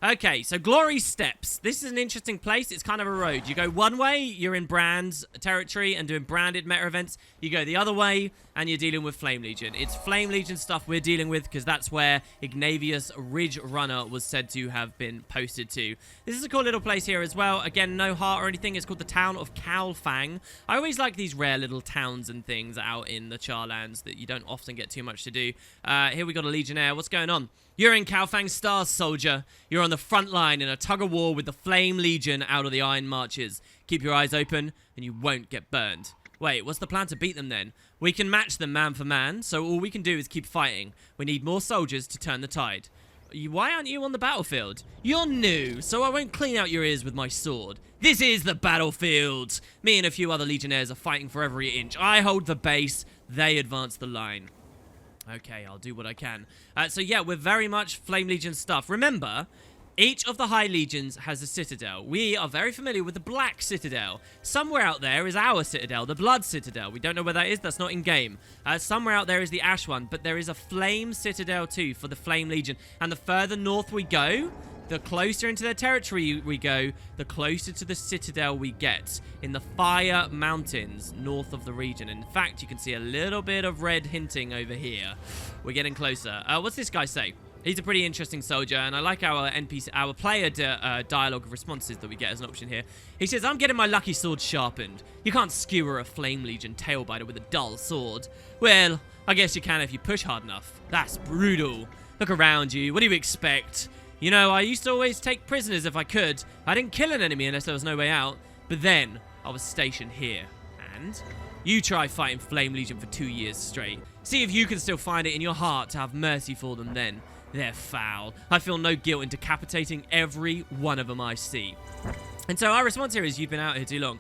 Okay, so Glory Steps. This is an interesting place. It's kind of a road. You go one way, you're in Brand's territory and doing branded meta events. You go the other way, and you're dealing with Flame Legion. It's Flame Legion stuff we're dealing with because that's where Ignavius Ridge Runner was said to have been posted to. This is a cool little place here as well. Again, no heart or anything. It's called the town of Calfang. I always like these rare little towns and things out in the Charlands that you don't often get too much to do. Here we got a Legionnaire. What's going on? You're in Calfang Stars, soldier. You're on the front line in a tug-of-war with the Flame Legion out of the Iron Marches. Keep your eyes open, and you won't get burned. Wait, what's the plan to beat them then? We can match them man for man, so all we can do is keep fighting. We need more soldiers to turn the tide. Why aren't you on the battlefield? You're new, so I won't clean out your ears with my sword. This is the battlefield. Me and a few other Legionnaires are fighting for every inch. I hold the base, they advance the line. Okay, I'll do what I can. So yeah, we're very much Flame Legion stuff. Remember, each of the High Legions has a citadel. We are very familiar with the Black Citadel. Somewhere out there is our citadel, the Blood Citadel. We don't know where that is. That's not in-game. Somewhere out there is the Ash one, but there is a Flame Citadel too for the Flame Legion. And the further north we go, The closer into their territory we go, the closer to the citadel we get in the Fire Mountains north of the region. In fact, you can see a little bit of red hinting over here. We're getting closer. What's this guy say? He's a pretty interesting soldier, and I like our NPC, our player dialogue of responses that we get as an option here. He says, I'm getting my lucky sword sharpened. You can't skewer a Flame Legion tailbiter with a dull sword. Well, I guess you can if you push hard enough. That's brutal. Look around you. What do you expect? You know, I used to always take prisoners if I could. I didn't kill an enemy unless there was no way out. But then, I was stationed here. And you try fighting Flame Legion for 2 years straight. See if you can still find it in your heart to have mercy for them then. They're foul. I feel no guilt in decapitating every one of them I see. And so our response here is, you've been out here too long.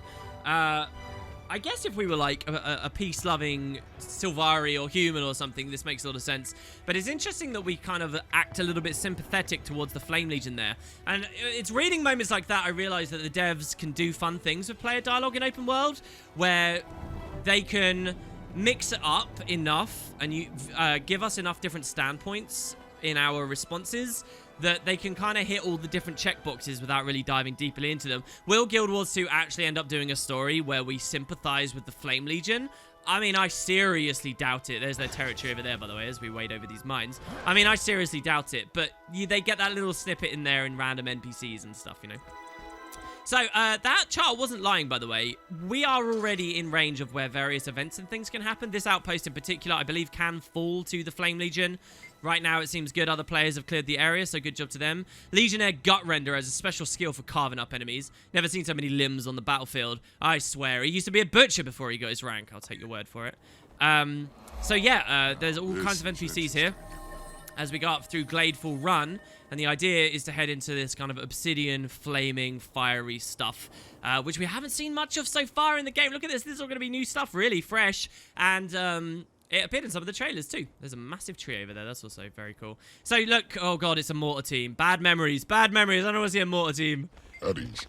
I guess if we were like a peace-loving Sylvari or human or something, this makes a lot of sense. But it's interesting that we kind of act a little bit sympathetic towards the Flame Legion there. And it's reading moments like that I realize that the devs can do fun things with player dialogue in open world, where they can mix it up enough and you give us enough different standpoints in our responses that they can kind of hit all the different checkboxes without really diving deeply into them. Will Guild Wars 2 actually end up doing a story where we sympathize with the Flame Legion? I mean, I seriously doubt it. There's their territory over there, by the way, as we wade over these mines. I mean, I seriously doubt it, but they get that little snippet in there in random NPCs and stuff, you know? So, that chart wasn't lying, by the way. We are already in range of where various events and things can happen. This outpost in particular, I believe, can fall to the Flame Legion. Right now, it seems good. Other players have cleared the area, so good job to them. Legionnaire Gut Render has a special skill for carving up enemies. Never seen so many limbs on the battlefield. I swear, he used to be a butcher before he got his rank. I'll take your word for it. So yeah, there's all kinds of NPCs here as we go up through Gladeful Run. And the idea is to head into this kind of obsidian, flaming, fiery stuff, which we haven't seen much of so far in the game. Look at this. This is all going to be new stuff, really fresh. And it appeared in some of the trailers, too. There's a massive tree over there. That's also very cool. So, look. Oh, God, it's a mortar team. Bad memories. Bad memories. I don't want to see a mortar team. Eddie's.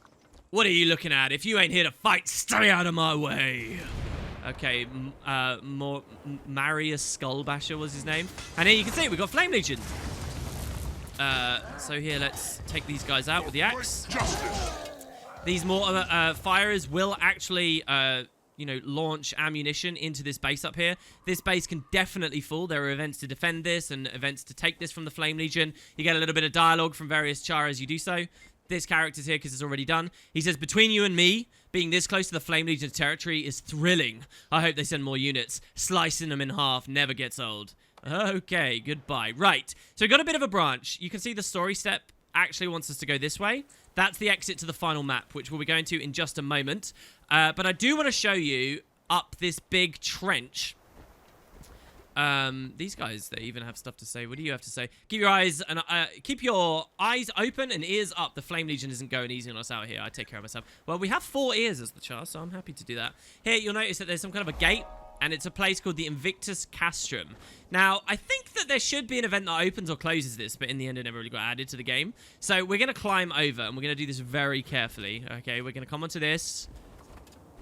What are you looking at? If you ain't here to fight, stay out of my way. Okay, Marius Skullbasher was his name. And here you can see it. We've got Flame Legion. So here, let's take these guys out with the axe. These mortar firers will actually, you know, launch ammunition into this base up here. This base can definitely fall. There are events to defend this and events to take this from the Flame Legion. You get a little bit of dialogue from various char as you do so. This character's here because it's already done. He says, between you and me, being this close to the Flame Legion territory is thrilling. I hope they send more units. Slicing them in half never gets old. Okay, goodbye. Right, so we've got a bit of a branch. You can see the story step actually wants us to go this way. That's the exit to the final map, which we'll be going to in just a moment. But I do want to show you up this big trench. These guys, they even have stuff to say. What do you have to say? Keep your eyes open and ears up. The Flame Legion isn't going easy on us out here. I take care of myself. Well, we have 4 ears as the char, so I'm happy to do that. Here, you'll notice that there's some kind of a gate, and it's a place called the Invictus Castrum. Now, I think that there should be an event that opens or closes this, but in the end, it never really got added to the game. So we're going to climb over, and we're going to do this very carefully. Okay, we're going to come onto this.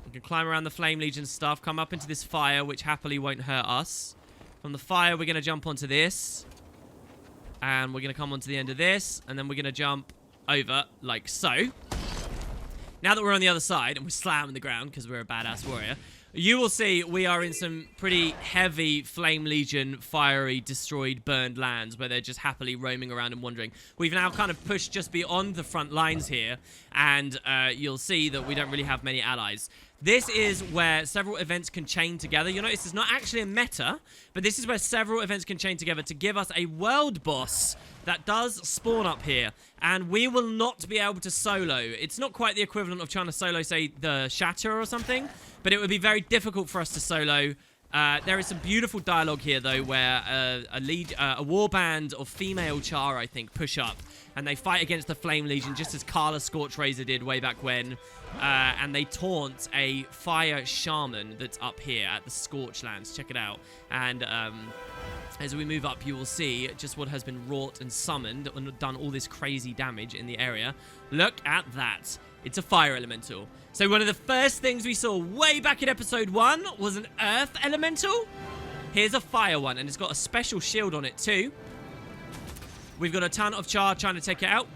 We can climb around the Flame Legion stuff, come up into this fire, which happily won't hurt us. From the fire, we're going to jump onto this. And we're going to come onto the end of this, and then we're going to jump over, like so. Now that we're on the other side, and we're slamming the ground, because we're a badass warrior, you will see we are in some pretty heavy Flame Legion, fiery, destroyed, burned lands where they're just happily roaming around and wandering. We've now kind of pushed just beyond the front lines here, and you'll see that we don't really have many allies. This is where several events can chain together. You'll notice it's not actually a meta, but this is where several events can chain together to give us a world boss that does spawn up here. And we will not be able to solo. It's not quite the equivalent of trying to solo, say, the Shatter or something, but it would be very difficult for us to solo. There is some beautiful dialogue here, though, where a warband of female char, I think, push up, and they fight against the Flame Legion, just as Carla Scorchrazor did way back when, and they taunt a fire shaman that's up here at the Scorchlands. Check it out. And as we move up, you will see just what has been wrought and summoned and done all this crazy damage in the area. Look at that. It's a fire elemental. So one of the first things we saw way back in episode 1 was an earth elemental. Here's a fire one, and it's got a special shield on it too. We've got a ton of char trying to take it out.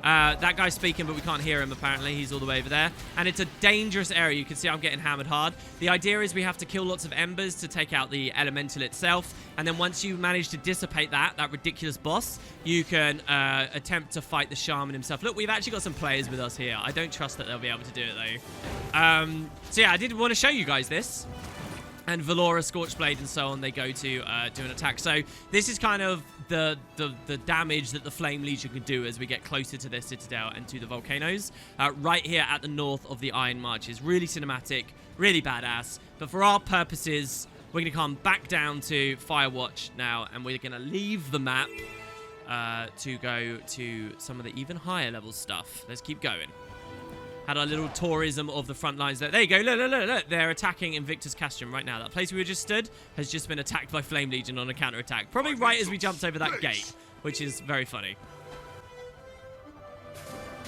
That guy's speaking, but we can't hear him, apparently. He's all the way over there. And it's a dangerous area. You can see I'm getting hammered hard. The idea is we have to kill lots of embers to take out the elemental itself. And then once you manage to dissipate that ridiculous boss, you can attempt to fight the shaman himself. Look, we've actually got some players with us here. I don't trust that they'll be able to do it, though. So, yeah, I did want to show you guys this. And Valora, Scorchblade, and so on, they go to do an attack. So this is kind of the damage that the Flame Legion can do as we get closer to their citadel and to the volcanoes. Right here at the north of the Iron Marches. Really cinematic, really badass. But for our purposes, we're going to come back down to Firewatch now, and we're going to leave the map to go to some of the even higher level stuff. Let's keep going. Had our little tourism of the front lines there. There you go. Look. They're attacking Invictus Castrum right now. That place we just stood has just been attacked by Flame Legion on a counterattack. Probably right as we jumped over that gate, which is very funny.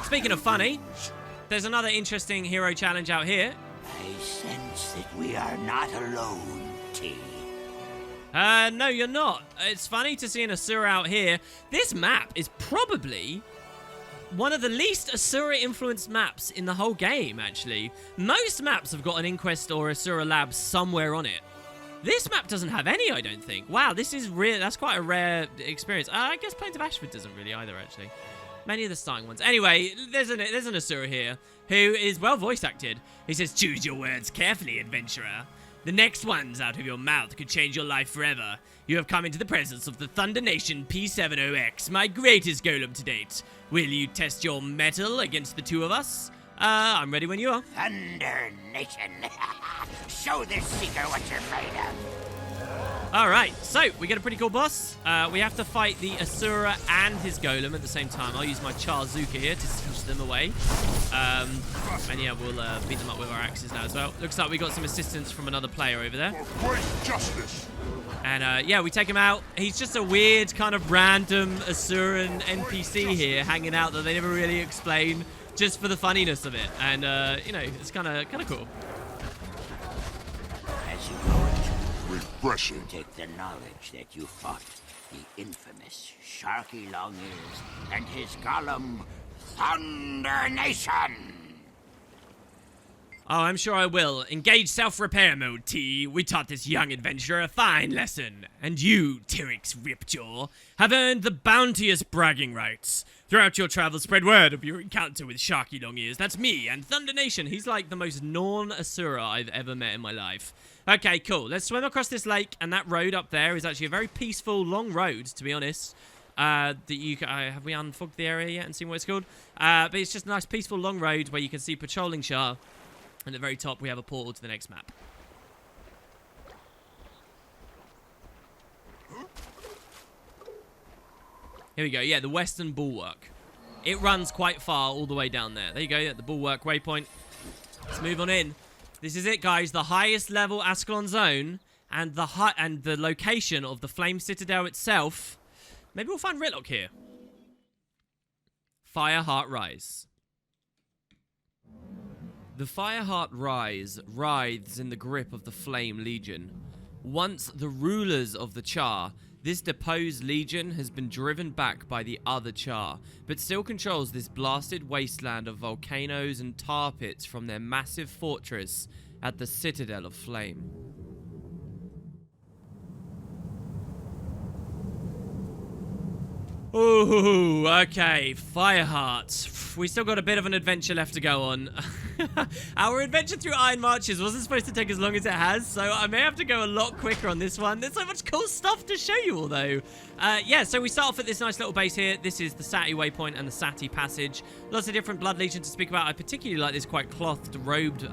Speaking of funny, there's another interesting hero challenge out here. I sense that we are not alone, T. No, you're not. It's funny to see an Asura out here. This map is probably one of the least Asura-influenced maps in the whole game, actually. Most maps have got an Inquest or Asura Lab somewhere on it. This map doesn't have any, I don't think. Wow, this is real. That's quite a rare experience. I guess Plains of Ashford doesn't really either, actually. Many of the starting ones. Anyway, there's an Asura here who is well voice acted. He says, "Choose your words carefully, adventurer. The next ones out of your mouth could change your life forever. You have come into the presence of the Thunder Nation P70X, my greatest golem to date. Will you test your mettle against the two of us? I'm ready when you are." Thunder Nation. Show this seeker what you're made of. Alright, so we get a pretty cool boss. We have to fight the Asura and his golem at the same time. I'll use my Charzuka here to switch them away. And yeah, we'll beat them up with our axes now as well. Looks like we got some assistance from another player over there. For great justice. And yeah, we take him out. He's just a weird kind of random Asuran NPC here hanging out that they never really explain, just for the funniness of it. And you know, it's kind of cool. As you know it, refreshing. you take the knowledge that you fought the infamous Sharky Longears and his golem, Thunder Nation. Oh, I'm sure I will. Engage self-repair mode, T. We taught this young adventurer a fine lesson. And you, Tyrix Ripjaw, have earned the bounteous bragging rights. Throughout your travels, spread word of your encounter with Sharky Longears. That's me and Thunder Nation. He's like the most non-Asura I've ever met in my life. Okay, cool. Let's swim across this lake, and that road up there is actually a very peaceful, long road, to be honest. That you have we unfogged the area yet and seen what it's called? But it's just a nice, peaceful, long road where you can see patrolling Shah. And at the very top, we have a portal to the next map. Here we go. Yeah, the Western Bulwark. It runs quite far all the way down there. There you go, the Bulwark waypoint. Let's move on in. This is it, guys. The highest level Ascalon zone and the location of the Flame Citadel itself. Maybe we'll find Ritlock here. Fireheart Rise. The Fireheart Rise writhes in the grip of the Flame Legion. Once the rulers of the Char, this deposed legion has been driven back by the other Char, but still controls this blasted wasteland of volcanoes and tar pits from their massive fortress at the Citadel of Flame. Ooh, okay, Fireheart. We still got a bit of an adventure left to go on. Our adventure through Iron Marches wasn't supposed to take as long as it has, so I may have to go a lot quicker on this one. There's so much cool stuff to show you all, though. Yeah, so we start off at this nice little base here. This is the Sati Waypoint and the Sati Passage. Lots of different Blood Legion to speak about. I particularly like this quite clothed, robed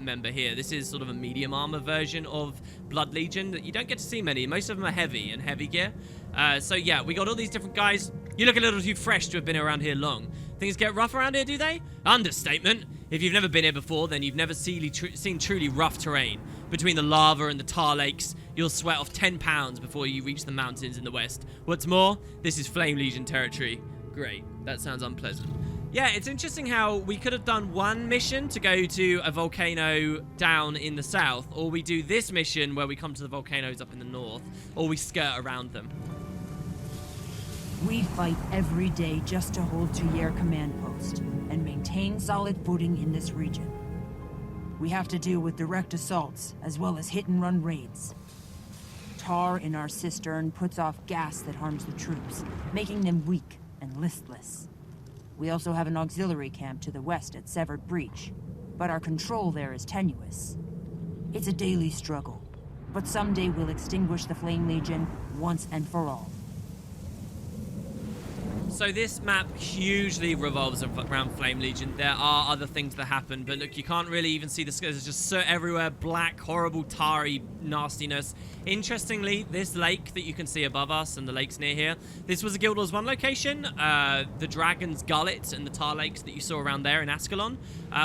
member here. This is sort of a medium armor version of Blood Legion that you don't get to see many. Most of them are heavy and heavy gear. So yeah, we got all these different guys. You look a little too fresh to have been around here long. Things get rough around here, do they? Understatement. If you've never been here before, then you've never seen truly rough terrain. Between the lava and the tar lakes, you'll sweat off 10 pounds before you reach the mountains in the west. What's more, this is Flame Legion territory. Great. That sounds unpleasant. Yeah, it's interesting how we could have done one mission to go to a volcano down in the south, or we do this mission where we come to the volcanoes up in the north, or we skirt around them. We fight every day just to hold Tuyere command post and maintain solid footing in this region. We have to deal with direct assaults as well as hit-and-run raids. Tar in our cistern puts off gas that harms the troops, making them weak and listless. We also have an auxiliary camp to the west at Severed Breach, but our control there is tenuous. It's a daily struggle, but someday we'll extinguish the Flame Legion once and for all. So this map hugely revolves around Flame Legion. There are other things that happen, but look, you can't really even see the scars. There's just soot everywhere, black, horrible, tarry nastiness. Interestingly, this lake that you can see above us and the lakes near here, this was a Guild Wars 1 location. The Dragon's Gullet and the tar lakes that you saw around there in Ascalon.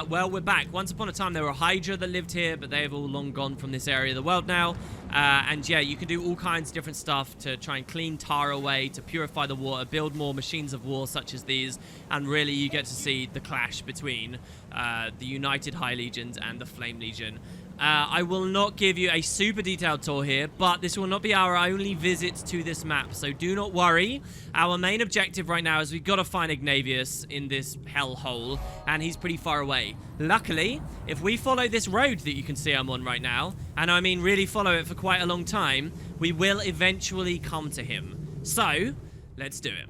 Well, we're back. Once upon a time, there were Hydra that lived here, but they have all long gone from this area of the world now. And yeah, you can do all kinds of different stuff to try and clean tar away, to purify the water, build more machines of war such as these, and really you get to see the clash between the United High Legions and the Flame Legion. I will not give you a super detailed tour here, but this will not be our only visit to this map, so do not worry. Our main objective right now is we've got to find Ignavius in this hellhole, and he's pretty far away. Luckily, if we follow this road that you can see I'm on right now, and I mean really follow it for quite a long time, we will eventually come to him. So, let's do it.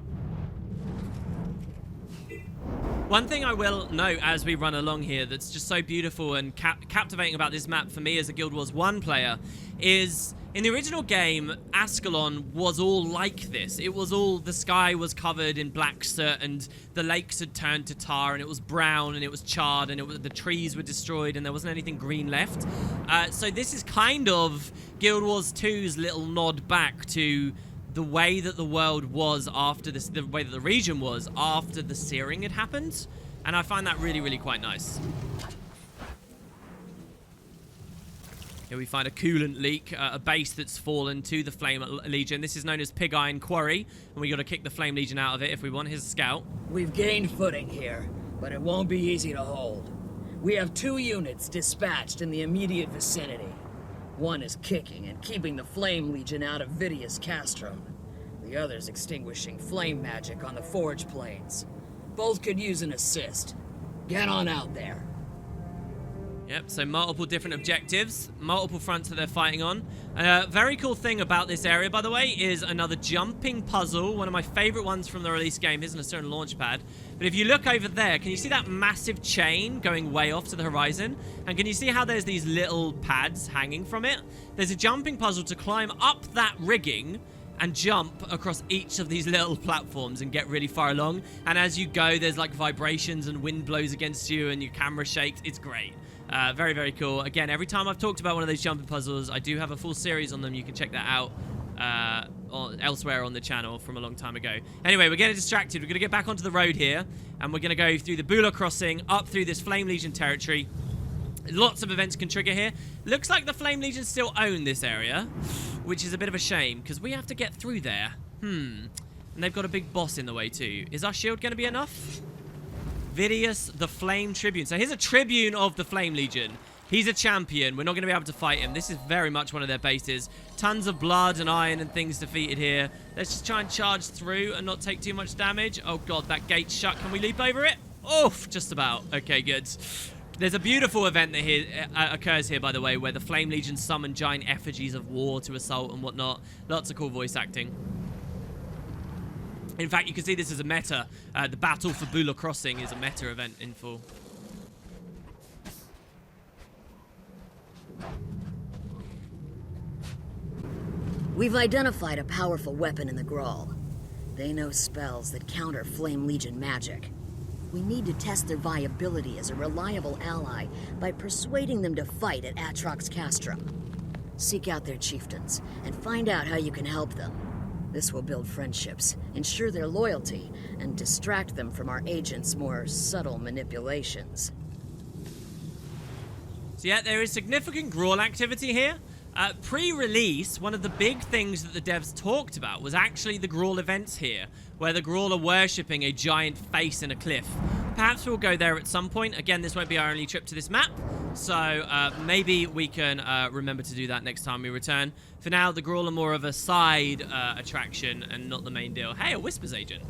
One thing I will note as we run along here that's just so beautiful and captivating about this map for me as a Guild Wars 1 player is, in the original game, Ascalon was all like this. It was all, the sky was covered in black soot and the lakes had turned to tar and it was brown and it was charred and the trees were destroyed and there wasn't anything green left. So this is kind of Guild Wars 2's little nod back to the way that the world was after this, the way that the region was after the searing had happened. And I find that really, really quite nice. Here we find a coolant leak, a base that's fallen to the Flame Legion. This is known as Pig Iron Quarry, and we got to kick the Flame Legion out of it if we want. Here's a scout. We've gained footing here, but it won't be easy to hold. We have 2 units dispatched in the immediate vicinity. One is kicking and keeping the Flame Legion out of Vidius Castrum. The other's extinguishing flame magic on the Forge Plains. Both could use an assist. Get on out there. Yep, so multiple different objectives, multiple fronts that they're fighting on. Very cool thing about this area, by the way, is another jumping puzzle. One of my favorite ones from the release game. Isn't a certain launch pad. But if you look over there, can you see that massive chain going way off to the horizon? And can you see how there's these little pads hanging from it? There's a jumping puzzle to climb up that rigging and jump across each of these little platforms and get really far along. And as you go, there's like vibrations and wind blows against you and your camera shakes. It's great. Very, very cool. Again, every time I've talked about one of those jumping puzzles, I do have a full series on them. You can check that out elsewhere on the channel from a long time ago. Anyway, we're getting distracted. We're going to get back onto the road here, and we're going to go through the Bula Crossing, up through this Flame Legion territory. Lots of events can trigger here. Looks like the Flame Legion still own this area, which is a bit of a shame, because we have to get through there. And they've got a big boss in the way, too. Is our shield going to be enough? Vidius the Flame Tribune. So here's a Tribune of the Flame Legion. He's a champion. We're not going to be able to fight him. This is very much one of their bases. Tons of blood and iron and things defeated here. Let's just try and charge through and not take too much damage. Oh, God, that gate's shut. Can we leap over it? Oof, just about. Okay, good. There's a beautiful event that occurs here, by the way, where the Flame Legion summon giant effigies of war to assault and whatnot. Lots of cool voice acting. In fact, you can see this as a meta. The Battle for Bula Crossing is a meta event in full. We've identified a powerful weapon in the Grawl. They know spells that counter Flame Legion magic. We need to test their viability as a reliable ally by persuading them to fight at Atrox Castrum. Seek out their chieftains and find out how you can help them. This will build friendships, ensure their loyalty, and distract them from our agents' more subtle manipulations. So yeah, there is significant Grawl activity here. Pre-release, one of the big things that the devs talked about was actually the Grawl events here, where the Grawl are worshipping a giant face in a cliff. Perhaps we'll go there at some point. Again, this won't be our only trip to this map, So maybe we can remember to do that next time we return. For now, the Grawl are more of a side attraction and not the main deal. Hey, a Whispers agent.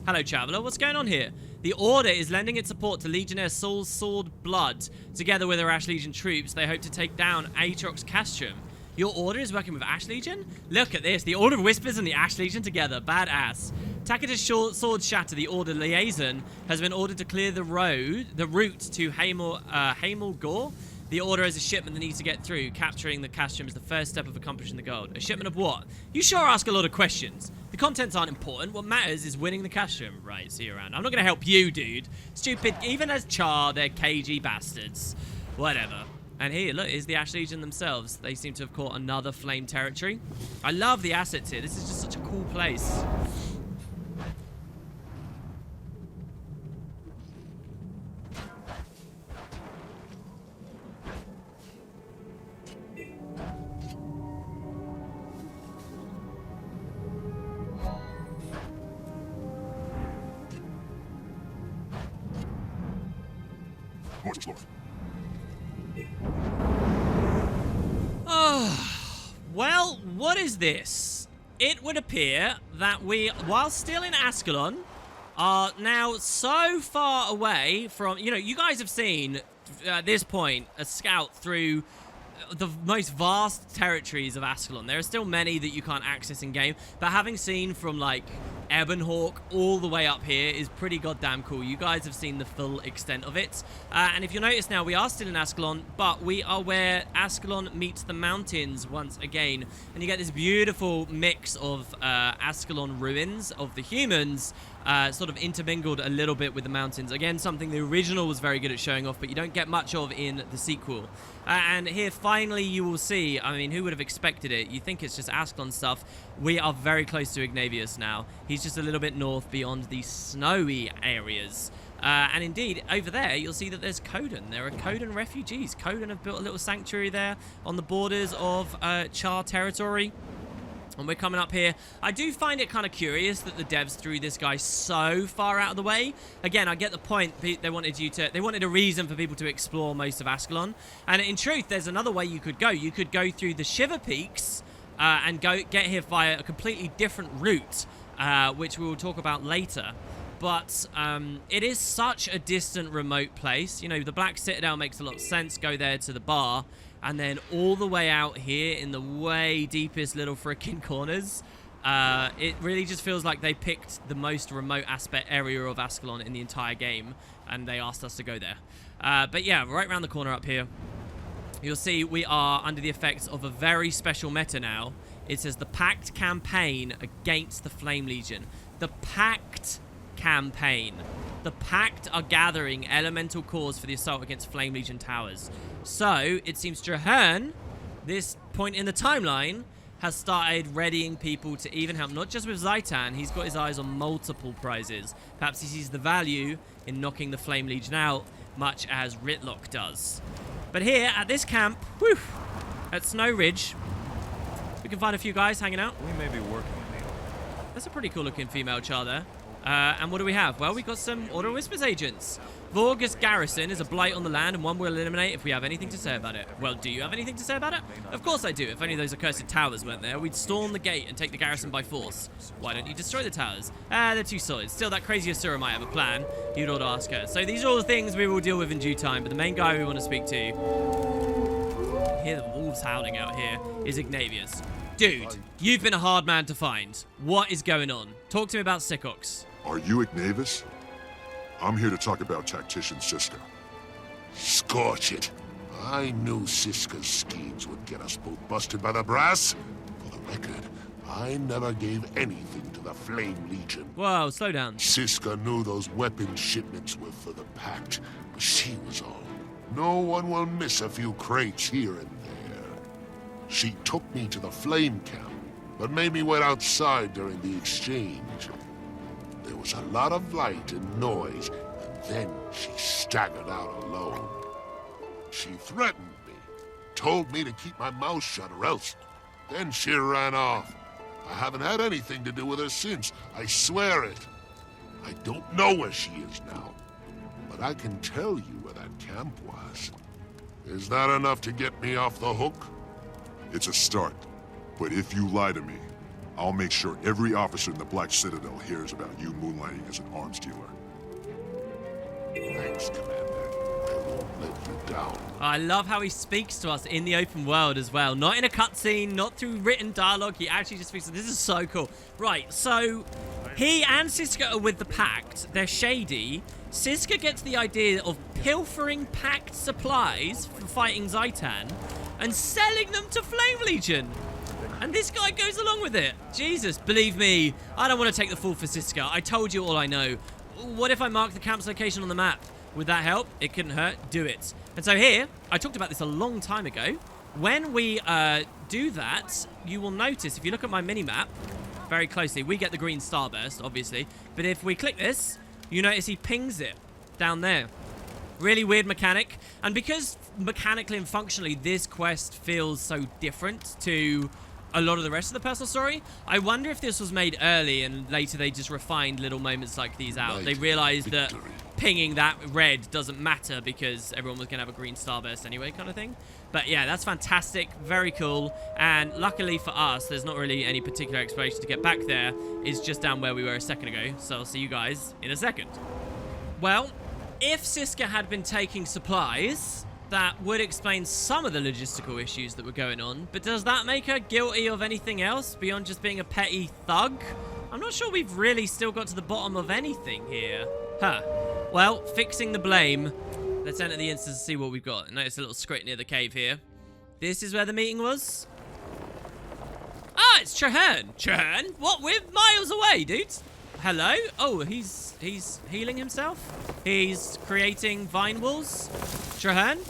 Hello, Traveler. What's going on here? The Order is lending its support to Legionnaire Saul's Sword Blood. Together with their Ash Legion troops, they hope to take down Aatrox Castrum. Your Order is working with Ash Legion? Look at this. The Order of Whispers and the Ash Legion together. Badass. Tacitus Sword Shatter, the Order liaison, has been ordered to clear the route to Hamel Gore. The Order has a shipment that needs to get through. Capturing the Castrum is the first step of accomplishing the goal. A shipment of what? You sure ask a lot of questions. The contents aren't important. What matters is winning the Castrum. Right, see you around. I'm not going to help you, dude. Stupid. Even as Char, they're cagey bastards. Whatever. And here, look, is the Ash Legion themselves. They seem to have caught another flame territory. I love the assets here. This is just such a cool place. Well, what is this? It would appear that we, while still in Ascalon, are now so far away from... You know, you guys have seen, at this point, a scout through the most vast territories of Ascalon. There are still many that you can't access in-game, but having seen from, like, Ebonhawk all the way up here is pretty goddamn cool. You guys have seen the full extent of it. And if you'll notice now, we are still in Ascalon, but we are where Ascalon meets the mountains once again. And you get this beautiful mix of Ascalon ruins of the humans sort of intermingled a little bit with the mountains. Again, something the original was very good at showing off, but you don't get much of in the sequel. And here, finally, you will see, I mean, who would have expected it? You think it's just Ascalon stuff. We are very close to Ignavius now. He's just a little bit north beyond the snowy areas. And indeed, over there, you'll see that there's Coden. There are Coden refugees. Coden have built a little sanctuary there on the borders of Char territory. And we're coming up here. I do find it kind of curious that the devs threw this guy so far out of the way. Again, I get the point. They wanted a reason for people to explore most of Ascalon. And in truth, there's another way you could go. You could go through the Shiver Peaks and get here via a completely different route, which we will talk about later. But it is such a distant, remote place. You know, the Black Citadel makes a lot of sense. Go there to the bar. And then all the way out here in the way deepest little frickin' corners, it really just feels like they picked the most remote aspect area of Ascalon in the entire game, and they asked us to go there. But yeah, right around the corner up here, you'll see we are under the effects of a very special meta now. It says the Pact Campaign against the Flame Legion. The Pact Campaign. The Pact are gathering elemental cores for the assault against Flame Legion towers. So, it seems Traherne, this point in the timeline, has started readying people to even help, not just with Zaitan, he's got his eyes on multiple prizes. Perhaps he sees the value in knocking the Flame Legion out, much as Ritlock does. But here, at this camp, whew, at Snow Ridge, we can find a few guys hanging out. We may be working in the Order. That's a pretty cool looking female char there. And what do we have? Well, we got some Order of Whispers agents. Vorgus Garrison is a blight on the land and one we'll eliminate if we have anything to say about it. Well, do you have anything to say about it? Of course I do. If only those accursed towers weren't there, we'd storm the gate and take the garrison by force. Why don't you destroy the towers? They're too solid. Still, that crazy Asura might have a plan. You'd ought to ask her. So these are all the things we will deal with in due time, but the main guy we want to speak to, hear the wolves howling out here, is Ignavius. Dude, you've been a hard man to find. What is going on? Talk to me about Sycox. Are you Ignavius? I'm here to talk about Tactician Siska. Scorch it. I knew Siska's schemes would get us both busted by the brass. For the record, I never gave anything to the Flame Legion. Whoa, slow down. Siska knew those weapon shipments were for the Pact, but she was all. No one will miss a few crates here and there. She took me to the Flame Camp, but made me wait outside during the exchange. There was a lot of light and noise, and then she staggered out alone. She threatened me, told me to keep my mouth shut or else. Then she ran off. I haven't had anything to do with her since, I swear it. I don't know where she is now, but I can tell you where that camp was. Is that enough to get me off the hook? It's a start. But if you lie to me, I'll make sure every officer in the Black Citadel hears about you moonlighting as an arms dealer. Thanks, Commander. I won't let you down. I love how he speaks to us in the open world as well. Not in a cutscene, not through written dialogue. He actually just speaks. This is so cool. Right, so he and Siska are with the Pact. They're shady. Siska gets the idea of pilfering Pact supplies for fighting Zaitan and selling them to Flame Legion. And this guy goes along with it. Jesus, believe me, I don't want to take the fall for Siska. I told you all I know. What if I mark the camp's location on the map? Would that help? It couldn't hurt. Do it. And so here, I talked about this a long time ago. When we do that, you will notice, if you look at my mini-map very closely, we get the green starburst, obviously. But if we click this, you notice he pings it down there. Really weird mechanic. And because mechanically and functionally this quest feels so different to a lot of the rest of the personal story, I wonder if this was made early and later they just refined little moments like these out. They realized that pinging that red doesn't matter because everyone was going to have a green starburst anyway, kind of thing. But yeah, that's fantastic. Very cool. And luckily for us, there's not really any particular explanation to get back there. It's just down where we were a second ago. So I'll see you guys in a second. Well, if Siska had been taking supplies, that would explain some of the logistical issues that were going on. But does that make her guilty of anything else beyond just being a petty thug? I'm not sure we've really still got to the bottom of anything here. Huh. Well, fixing the blame. Let's enter the instance and see what we've got. Notice a little script near the cave here. This is where the meeting was. Ah, it's Traherne. Traherne? What? We're miles away, dude. Hello? Oh, he's healing himself? He's creating vine walls? Traherne?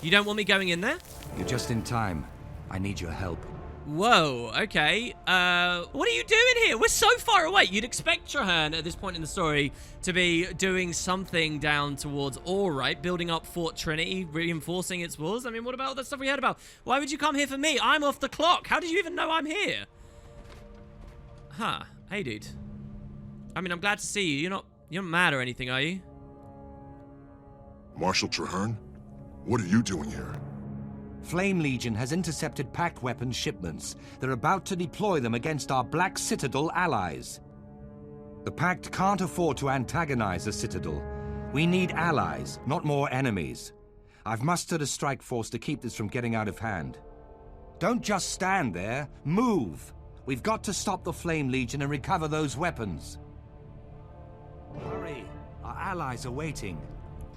You don't want me going in there? You're just in time. I need your help. Whoa, okay. What are you doing here? We're so far away. You'd expect Traherne at this point in the story to be doing something down towards Ore, right? Building up Fort Trinity, reinforcing its walls. I mean, what about all that stuff we heard about? Why would you come here for me? I'm off the clock. How did you even know I'm here? Huh. Hey, dude. I mean, I'm glad to see you. You're not mad or anything, are you? Marshal Traherne? What are you doing here? Flame Legion has intercepted Pact weapons shipments. They're about to deploy them against our Black Citadel allies. The Pact can't afford to antagonize the Citadel. We need allies, not more enemies. I've mustered a strike force to keep this from getting out of hand. Don't just stand there. Move! We've got to stop the Flame Legion and recover those weapons. Hurry! Our allies are waiting.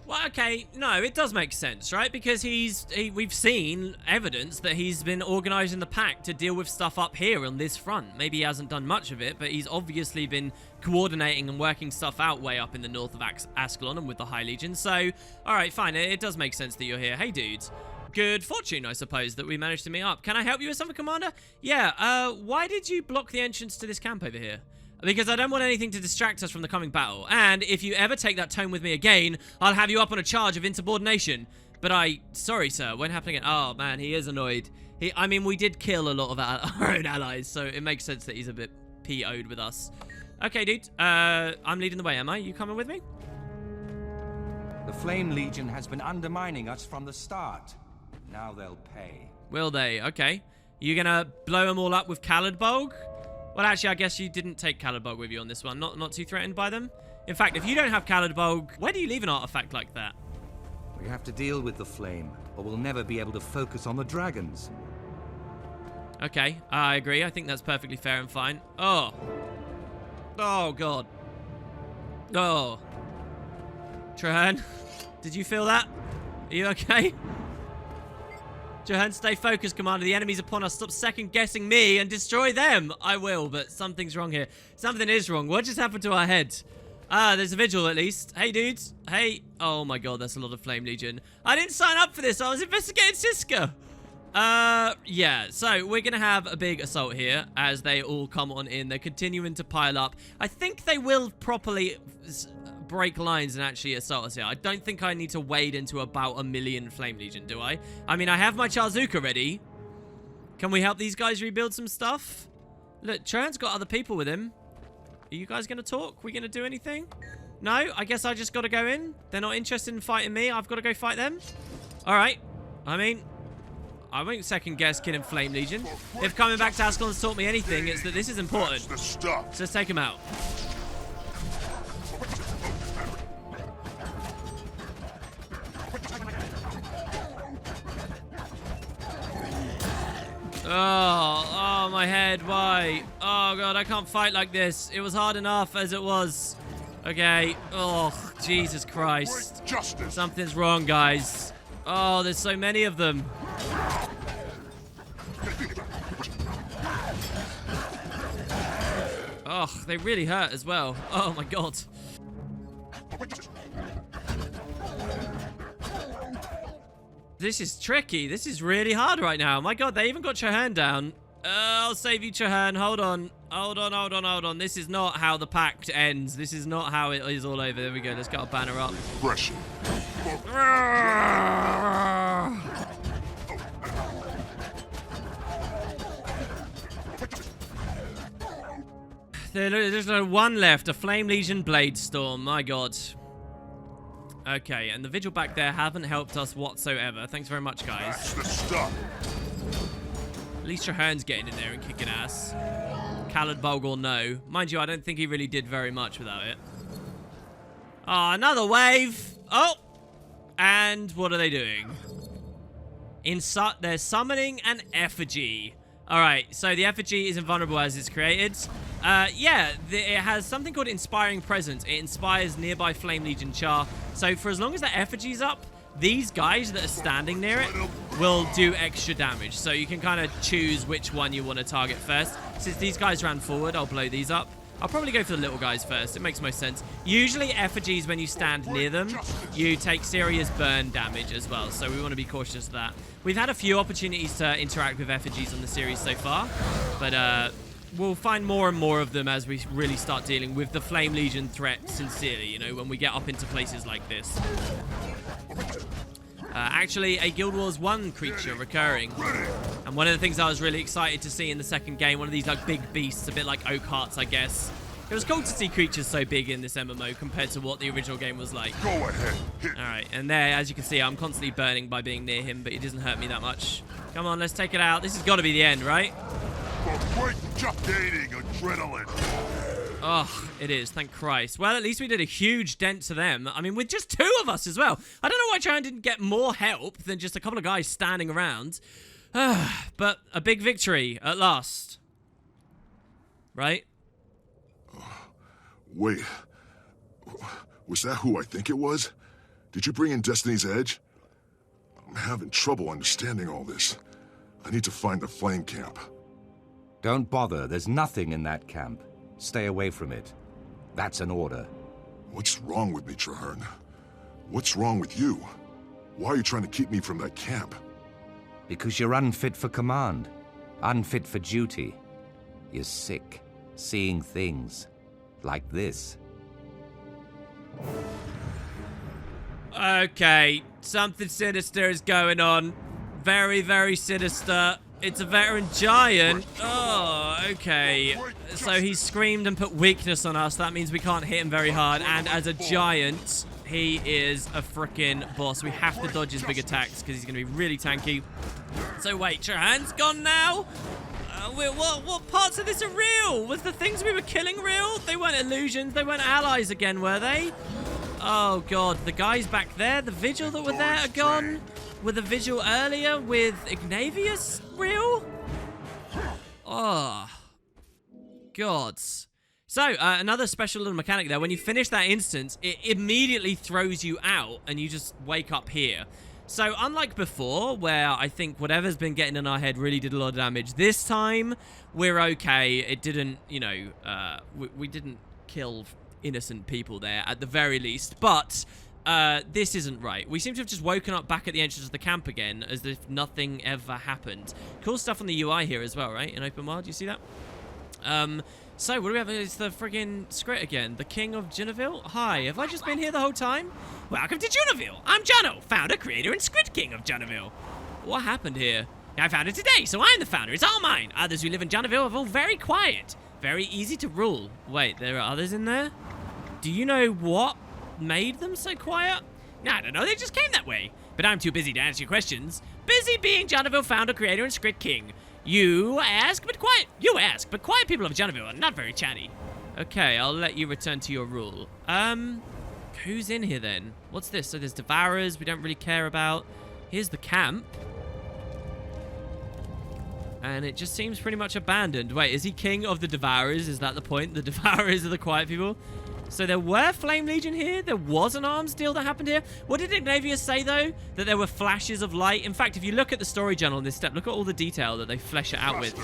Well, okay, no, it does make sense, right? Because we've seen evidence that he's been organizing the Pact to deal with stuff up here on this front. Maybe he hasn't done much of it, but he's obviously been coordinating and working stuff out way up in the north of Ascalon and with the High Legion. So, all right, fine, it does make sense that you're here. Hey, dudes. Good fortune, I suppose, that we managed to meet up. Can I help you with something, Commander? Yeah, why did you block the entrance to this camp over here? Because I don't want anything to distract us from the coming battle. And if you ever take that tone with me again, I'll have you up on a charge of insubordination. But sorry, sir, won't happen again. Oh, man, he is annoyed. I mean, we did kill a lot of our own allies, so it makes sense that he's a bit PO'd with us. Okay, dude, I'm leading the way, am I? You coming with me? The Flame Legion has been undermining us from the start. Now they'll pay. Will they? Okay. You gonna blow them all up with Caladbolg? Well, actually, I guess you didn't take Caladbolg with you on this one. Not too threatened by them? In fact, if you don't have Caladbolg, where do you leave an artifact like that? We have to deal with the flame, or we'll never be able to focus on the dragons. Okay, I agree. I think that's perfectly fair and fine. Oh. Oh, God. Oh. Traherne, did you feel that? Are you okay? Traherne, stay focused, Commander. The enemy's upon us. Stop second-guessing me and destroy them. I will, but something's wrong here. Something is wrong. What just happened to our head? Ah, there's a vigil at least. Hey, dudes. Hey. Oh, my God. That's a lot of Flame Legion. I didn't sign up for this. I was investigating Siska. Yeah. So, we're going to have a big assault here as they all come on in. They're continuing to pile up. I think they will properly break lines and actually assault us here. I don't think I need to wade into about 1 million Flame Legion, do I? I mean, I have my Charzuka ready. Can we help these guys rebuild some stuff? Look, Traherne's got other people with him. Are you guys going to talk? We going to do anything? No? I guess I just got to go in? They're not interested in fighting me. I've got to go fight them? All right. I mean, I won't second guess killing Flame Legion. If coming back to Ascalon's taught me anything, it's that this is important. That's the stuff. So let's take him out. Oh, my head, why? Oh, God, I can't fight like this. It was hard enough as it was. Okay. Oh, Jesus Christ. Something's wrong, guys. Oh, there's so many of them. Oh, they really hurt as well. Oh, my God. This is tricky. This is really hard right now. My God, they even got Chahan down. I'll save you, Chahan. Hold on. Hold on, hold on, hold on. This is not how the pact ends. This is not how it is all over. There we go. Let's get our banner up. Pressure. There's no one left. A Flame Legion Blade Storm. My God. Okay, and the Vigil back there haven't helped us whatsoever. Thanks very much, guys. That's the stuff. At least Trahan's getting in there and kicking ass. Khaled Bulgur, no. Mind you, I don't think he really did very much without it. Oh, another wave. Oh! And what are they doing? They're summoning an effigy. Alright, so the effigy is invulnerable as it's created. Yeah, it has something called Inspiring Presence. It inspires nearby Flame Legion char. So for as long as that effigy's up, these guys that are standing near it will do extra damage. So you can kind of choose which one you want to target first. Since these guys ran forward, I'll blow these up. I'll probably go for the little guys first. It makes most sense. Usually effigies, when you stand near them, you take serious burn damage as well. So we want to be cautious of that. We've had a few opportunities to interact with effigies on the series so far. But we'll find more and more of them as we really start dealing with the Flame Legion threat sincerely, you know, when we get up into places like this. Actually, a Guild Wars 1 creature recurring. And one of the things I was really excited to see in the second game, one of these like big beasts, a bit like Oak Hearts, I guess. It was cool to see creatures so big in this MMO compared to what the original game was like. Go ahead. Alright, and there, as you can see, I'm constantly burning by being near him, but it doesn't hurt me that much. Come on, let's take it out. This has got to be the end, right? Just gaining adrenaline. Oh, it is. Thank Christ. Well, at least we did a huge dent to them. I mean, with just 2 of us as well. I don't know why Chahan didn't get more help than just a couple of guys standing around. But a big victory at last. Right? Wait. Was that who I think it was? Did you bring in Destiny's Edge? I'm having trouble understanding all this. I need to find the flame camp. Don't bother. There's nothing in that camp. Stay away from it. That's an order. What's wrong with me, Trahan? What's wrong with you? Why are you trying to keep me from that camp? Because you're unfit for command. Unfit for duty. You're sick. Seeing things. Like this. Okay. Something sinister is going on. Very, very sinister. It's a veteran giant. Oh, okay. So he screamed and put weakness on us. That means we can't hit him very hard. And as a giant, he is a freaking boss. We have to dodge his big attacks because he's going to be really tanky. So wait, Trahan's gone now? What parts of this are real? Was the things we were killing real? They weren't illusions. They weren't allies again, were they? Oh, God. The guys back there, the Vigil that were there are gone. Were the Vigil earlier with Ignavius real? Oh. Gods. So, another special little mechanic there. When you finish that instance, it immediately throws you out and you just wake up here. So, unlike before, where I think whatever's been getting in our head really did a lot of damage, this time, we're okay. It didn't, you know, we didn't kill innocent people there, at the very least. But this isn't right. We seem to have just woken up back at the entrance of the camp again, as if nothing ever happened. Cool stuff on the UI here as well, right? In open world, you see that? So, what do we have? It's the friggin' Skrit again. The King of Junaville? Hi, have I just been here the whole time? Welcome to Junaville. I'm Jono, founder, creator, and Skrit King of Junaville. What happened here? I found it today, so I'm the founder. It's all mine. Others who live in Junaville are all very quiet. Very easy to rule. Wait, there are others in there? Do you know what made them so quiet? No, I don't know. They just came that way. but I'm too busy to answer your questions. Busy being Jonaville founder, creator, and script king. You ask, but quiet people of Jonaville are not very chatty. Okay, I'll let you return to your rule. Who's in here then? What's this? So there's Devourers we don't really care about. Here's the camp. And it just seems pretty much abandoned. Wait, is he king of the Devourers? Is that the point? The Devourers are the quiet people? So there were Flame Legion here. There was an arms deal that happened here. What did Ignavius say, though? That there were flashes of light. In fact, if you look at the story journal in this step, look at all the detail that they flesh it out with.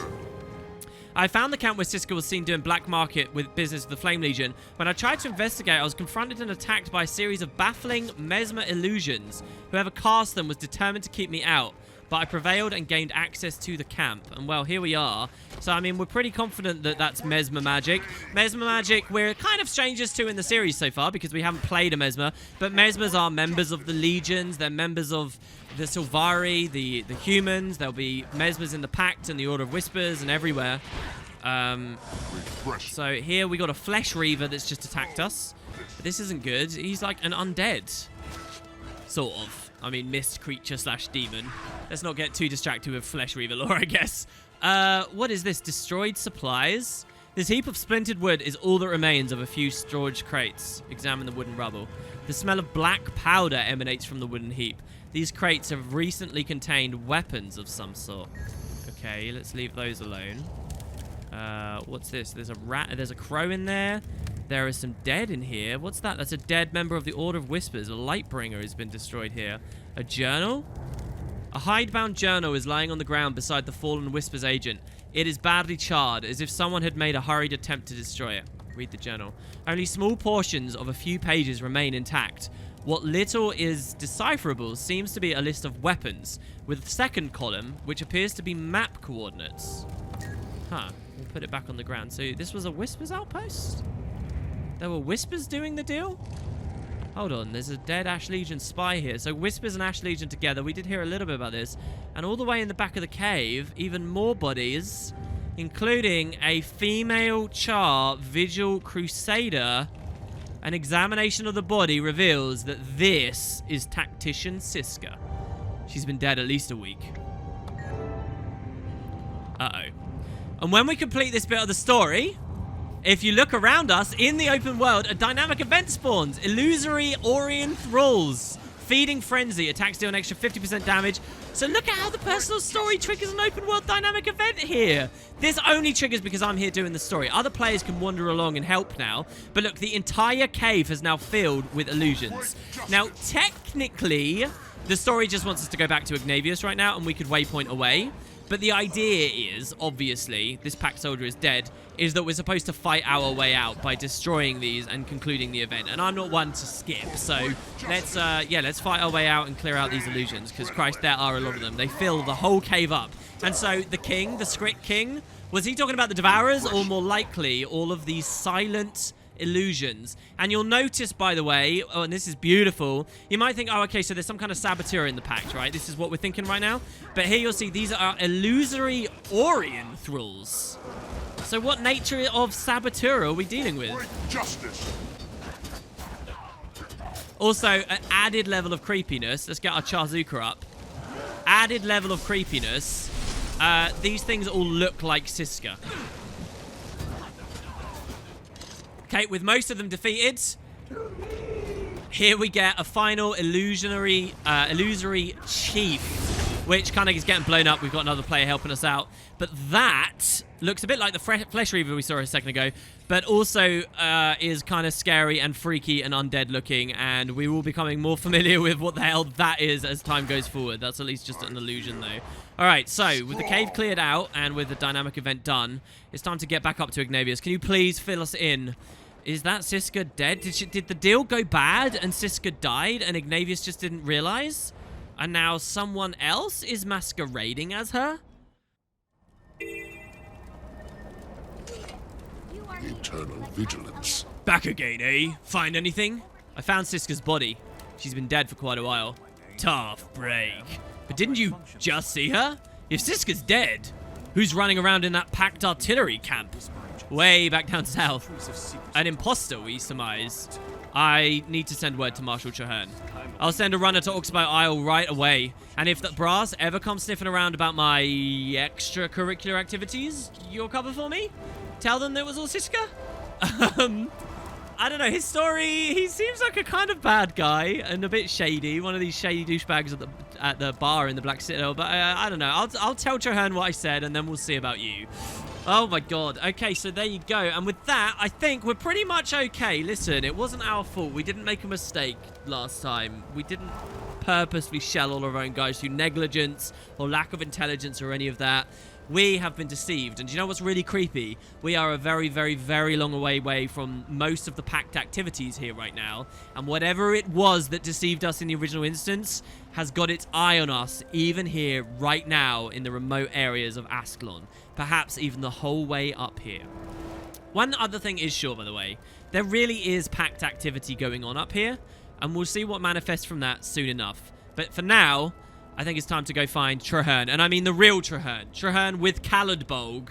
I found the camp where Siska was seen doing black market with business with the Flame Legion. When I tried to investigate, I was confronted and attacked by a series of baffling mesmer illusions. Whoever cast them was determined to keep me out. But I prevailed and gained access to the camp. And, well, here we are. So, I mean, we're pretty confident that that's Mesmer magic. Mesmer magic, we're kind of strangers to in the series so far because we haven't played a Mesmer. But Mesmers are members of the Legions. They're members of the Sylvari, the humans. There'll be Mesmers in the Pact and the Order of Whispers and everywhere. So here we got a Flesh Reaver that's just attacked us. But this isn't good. He's like an undead. Sort of. I mean, mist creature / demon. Let's not get too distracted with Flesh Reaver lore, I guess. What is this? Destroyed supplies? This heap of splintered wood is all that remains of a few storage crates. Examine the wooden rubble. The smell of black powder emanates from the wooden heap. These crates have recently contained weapons of some sort. Okay, let's leave those alone. What's this? There's a rat. There's a crow in there. There is some dead in here. What's that? That's a dead member of the Order of Whispers. A Lightbringer has been destroyed here. A journal? A hidebound journal is lying on the ground beside the fallen Whispers agent. It is badly charred, as if someone had made a hurried attempt to destroy it. Read the journal. Only small portions of a few pages remain intact. What little is decipherable seems to be a list of weapons, with the second column, which appears to be map coordinates. Huh. We'll put it back on the ground. So this was a Whispers outpost? There were Whispers doing the deal? Hold on, there's a dead Ash Legion spy here. So Whispers and Ash Legion together. We did hear a little bit about this. And all the way in the back of the cave, even more bodies, including a female Char Vigil Crusader. An examination of the body reveals that this is Tactician Siska. She's been dead at least a week. Uh-oh. And when we complete this bit of the story, if you look around us, in the open world, a dynamic event spawns. Illusory Orion Thralls. Feeding Frenzy. Attacks deal an extra 50% damage. So look at how the personal story triggers an open world dynamic event here. This only triggers because I'm here doing the story. Other players can wander along and help now. But look, the entire cave is now filled with illusions. Now, technically, the story just wants us to go back to Ignavius right now, and we could waypoint away. But the idea is, obviously, this pack soldier is dead, is that we're supposed to fight our way out by destroying these and concluding the event. And I'm not one to skip, so let's fight our way out and clear out these illusions, because Christ, there are a lot of them. They fill the whole cave up. And so the king, the script king, was he talking about the Devourers, or more likely, all of these silent illusions? And you'll notice, by the way, oh, and this is beautiful, you might think, oh, okay, so there's some kind of saboteur in the pact, right? This is what we're thinking right now. But here you'll see these are illusory Orion Thralls. So what nature of saboteur are we dealing with? Justice. Also, an added level of creepiness. Let's get our Charzuka up. Added level of creepiness. These things all look like Siska. Okay, with most of them defeated, here we get a final illusory chief, which kind of is getting blown up. We've got another player helping us out. But that looks a bit like the Flesh Reaver we saw a second ago, but also is kind of scary and freaky and undead looking, and we will be becoming more familiar with what the hell that is as time goes forward. That's at least just an illusion, though. All right, so with the cave cleared out and with the dynamic event done, it's time to get back up to Ignavius. Can you please fill us in? Is that Siska dead? Did the deal go bad and Siska died and Ignavius just didn't realize? And now someone else is masquerading as her? Eternal vigilance. Back again, eh? Find anything? I found Siska's body. She's been dead for quite a while. Tough break. But didn't you just see her? If Siska's dead, who's running around in that packed artillery camp? way back down south. An imposter, we surmise. I need to send word to Marshal Traherne. I'll send a runner to Oxbow Isle right away. And if the brass ever come sniffing around about my extracurricular activities, you'll cover for me? Tell them that it was all Siska? I don't know, his story, he seems like a kind of bad guy and a bit shady. One of these shady douchebags at the bar in the Black Citadel. But I don't know, I'll tell Traherne what I said and then we'll see about you. Oh my god. Okay, so there you go. And with that, I think we're pretty much okay. Listen, it wasn't our fault. We didn't make a mistake last time. We didn't purposely shell all our own guys through negligence or lack of intelligence or any of that. We have been deceived. And do you know what's really creepy? We are a very, very, very long way from most of the packed activities here right now. And whatever it was that deceived us in the original instance has got its eye on us, even here, right now, in the remote areas of Ascalon. Perhaps even the whole way up here. One other thing is sure, by the way. There really is packed activity going on up here. And we'll see what manifests from that soon enough. But for now, I think it's time to go find Traherne. And I mean the real Traherne. Traherne with Caladbolg.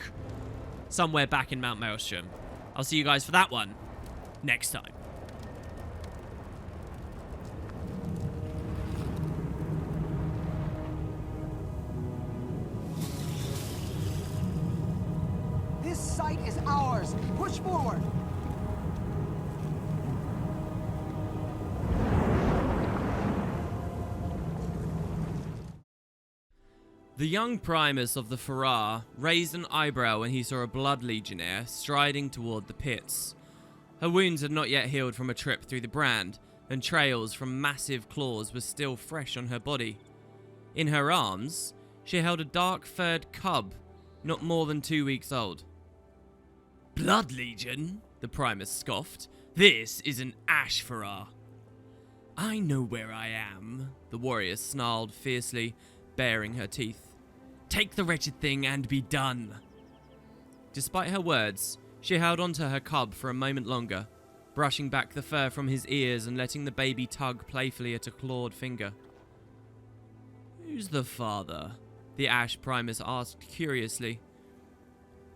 Somewhere back in Mount Maelstrom. I'll see you guys for that one next time. This site is ours. Push forward. The young Primus of the Farrar raised an eyebrow when he saw a blood legionnaire striding toward the pits. Her wounds had not yet healed from a trip through the brand, and trails from massive claws were still fresh on her body. In her arms, she held a dark-furred cub, not more than 2 weeks old. Blood Legion? The Primus scoffed. This is an Ash Farrar. I know where I am, the warrior snarled fiercely, baring her teeth. Take the wretched thing and be done. Despite her words, she held onto her cub for a moment longer, brushing back the fur from his ears and letting the baby tug playfully at a clawed finger. Who's the father? The Ash Primus asked curiously.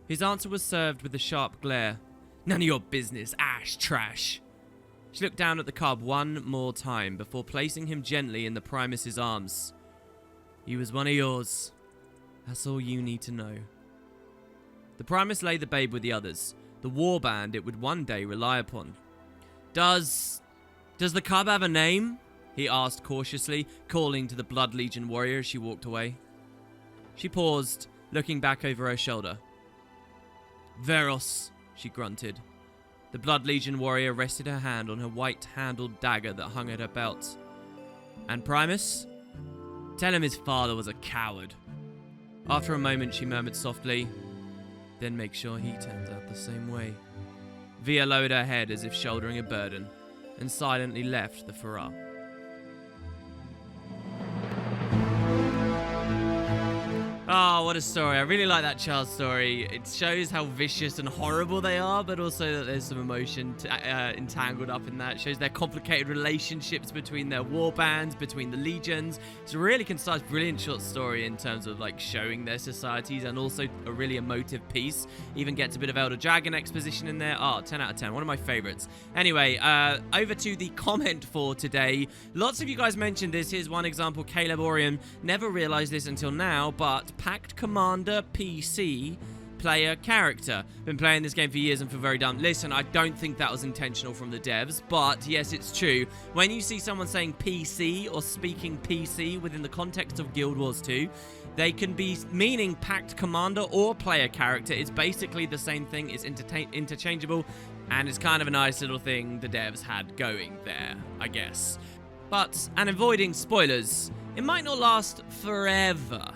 His answer was served with a sharp glare. None of your business, Ash trash. She looked down at the cub one more time before placing him gently in the Primus's arms. He was one of yours. That's all you need to know. The Primus laid the babe with the others, the warband it would one day rely upon. Does the cub have a name? He asked cautiously, calling to the Blood Legion warrior as she walked away. She paused, looking back over her shoulder. Veros, she grunted. The Blood Legion warrior rested her hand on her white-handled dagger that hung at her belt. And Primus? Tell him his father was a coward. After a moment, she murmured softly, then make sure he turns out the same way. Via lowered her head as if shouldering a burden, and silently left the Farrar. Oh, what a story. I really like that child story. It shows how vicious and horrible they are, but also that there's some emotion entangled up in that. It shows their complicated relationships between their warbands, between the legions. It's a really concise, brilliant short story in terms of like showing their societies, and also a really emotive piece. Even gets a bit of Elder Dragon exposition in there. Oh, 10 out of 10. One of my favorites. Anyway, over to the comment for today. Lots of you guys mentioned this. Here's one example. Caleb Orion. Never realized this until now, but Pact Commander PC player character. Been playing this game for years and feel very dumb. Listen, I don't think that was intentional from the devs, but yes, it's true. When you see someone saying PC or speaking PC within the context of Guild Wars 2, they can be meaning Pact Commander or player character. It's basically the same thing. It's interchangeable, and it's kind of a nice little thing the devs had going there, I guess. But, and avoiding spoilers, it might not last forever.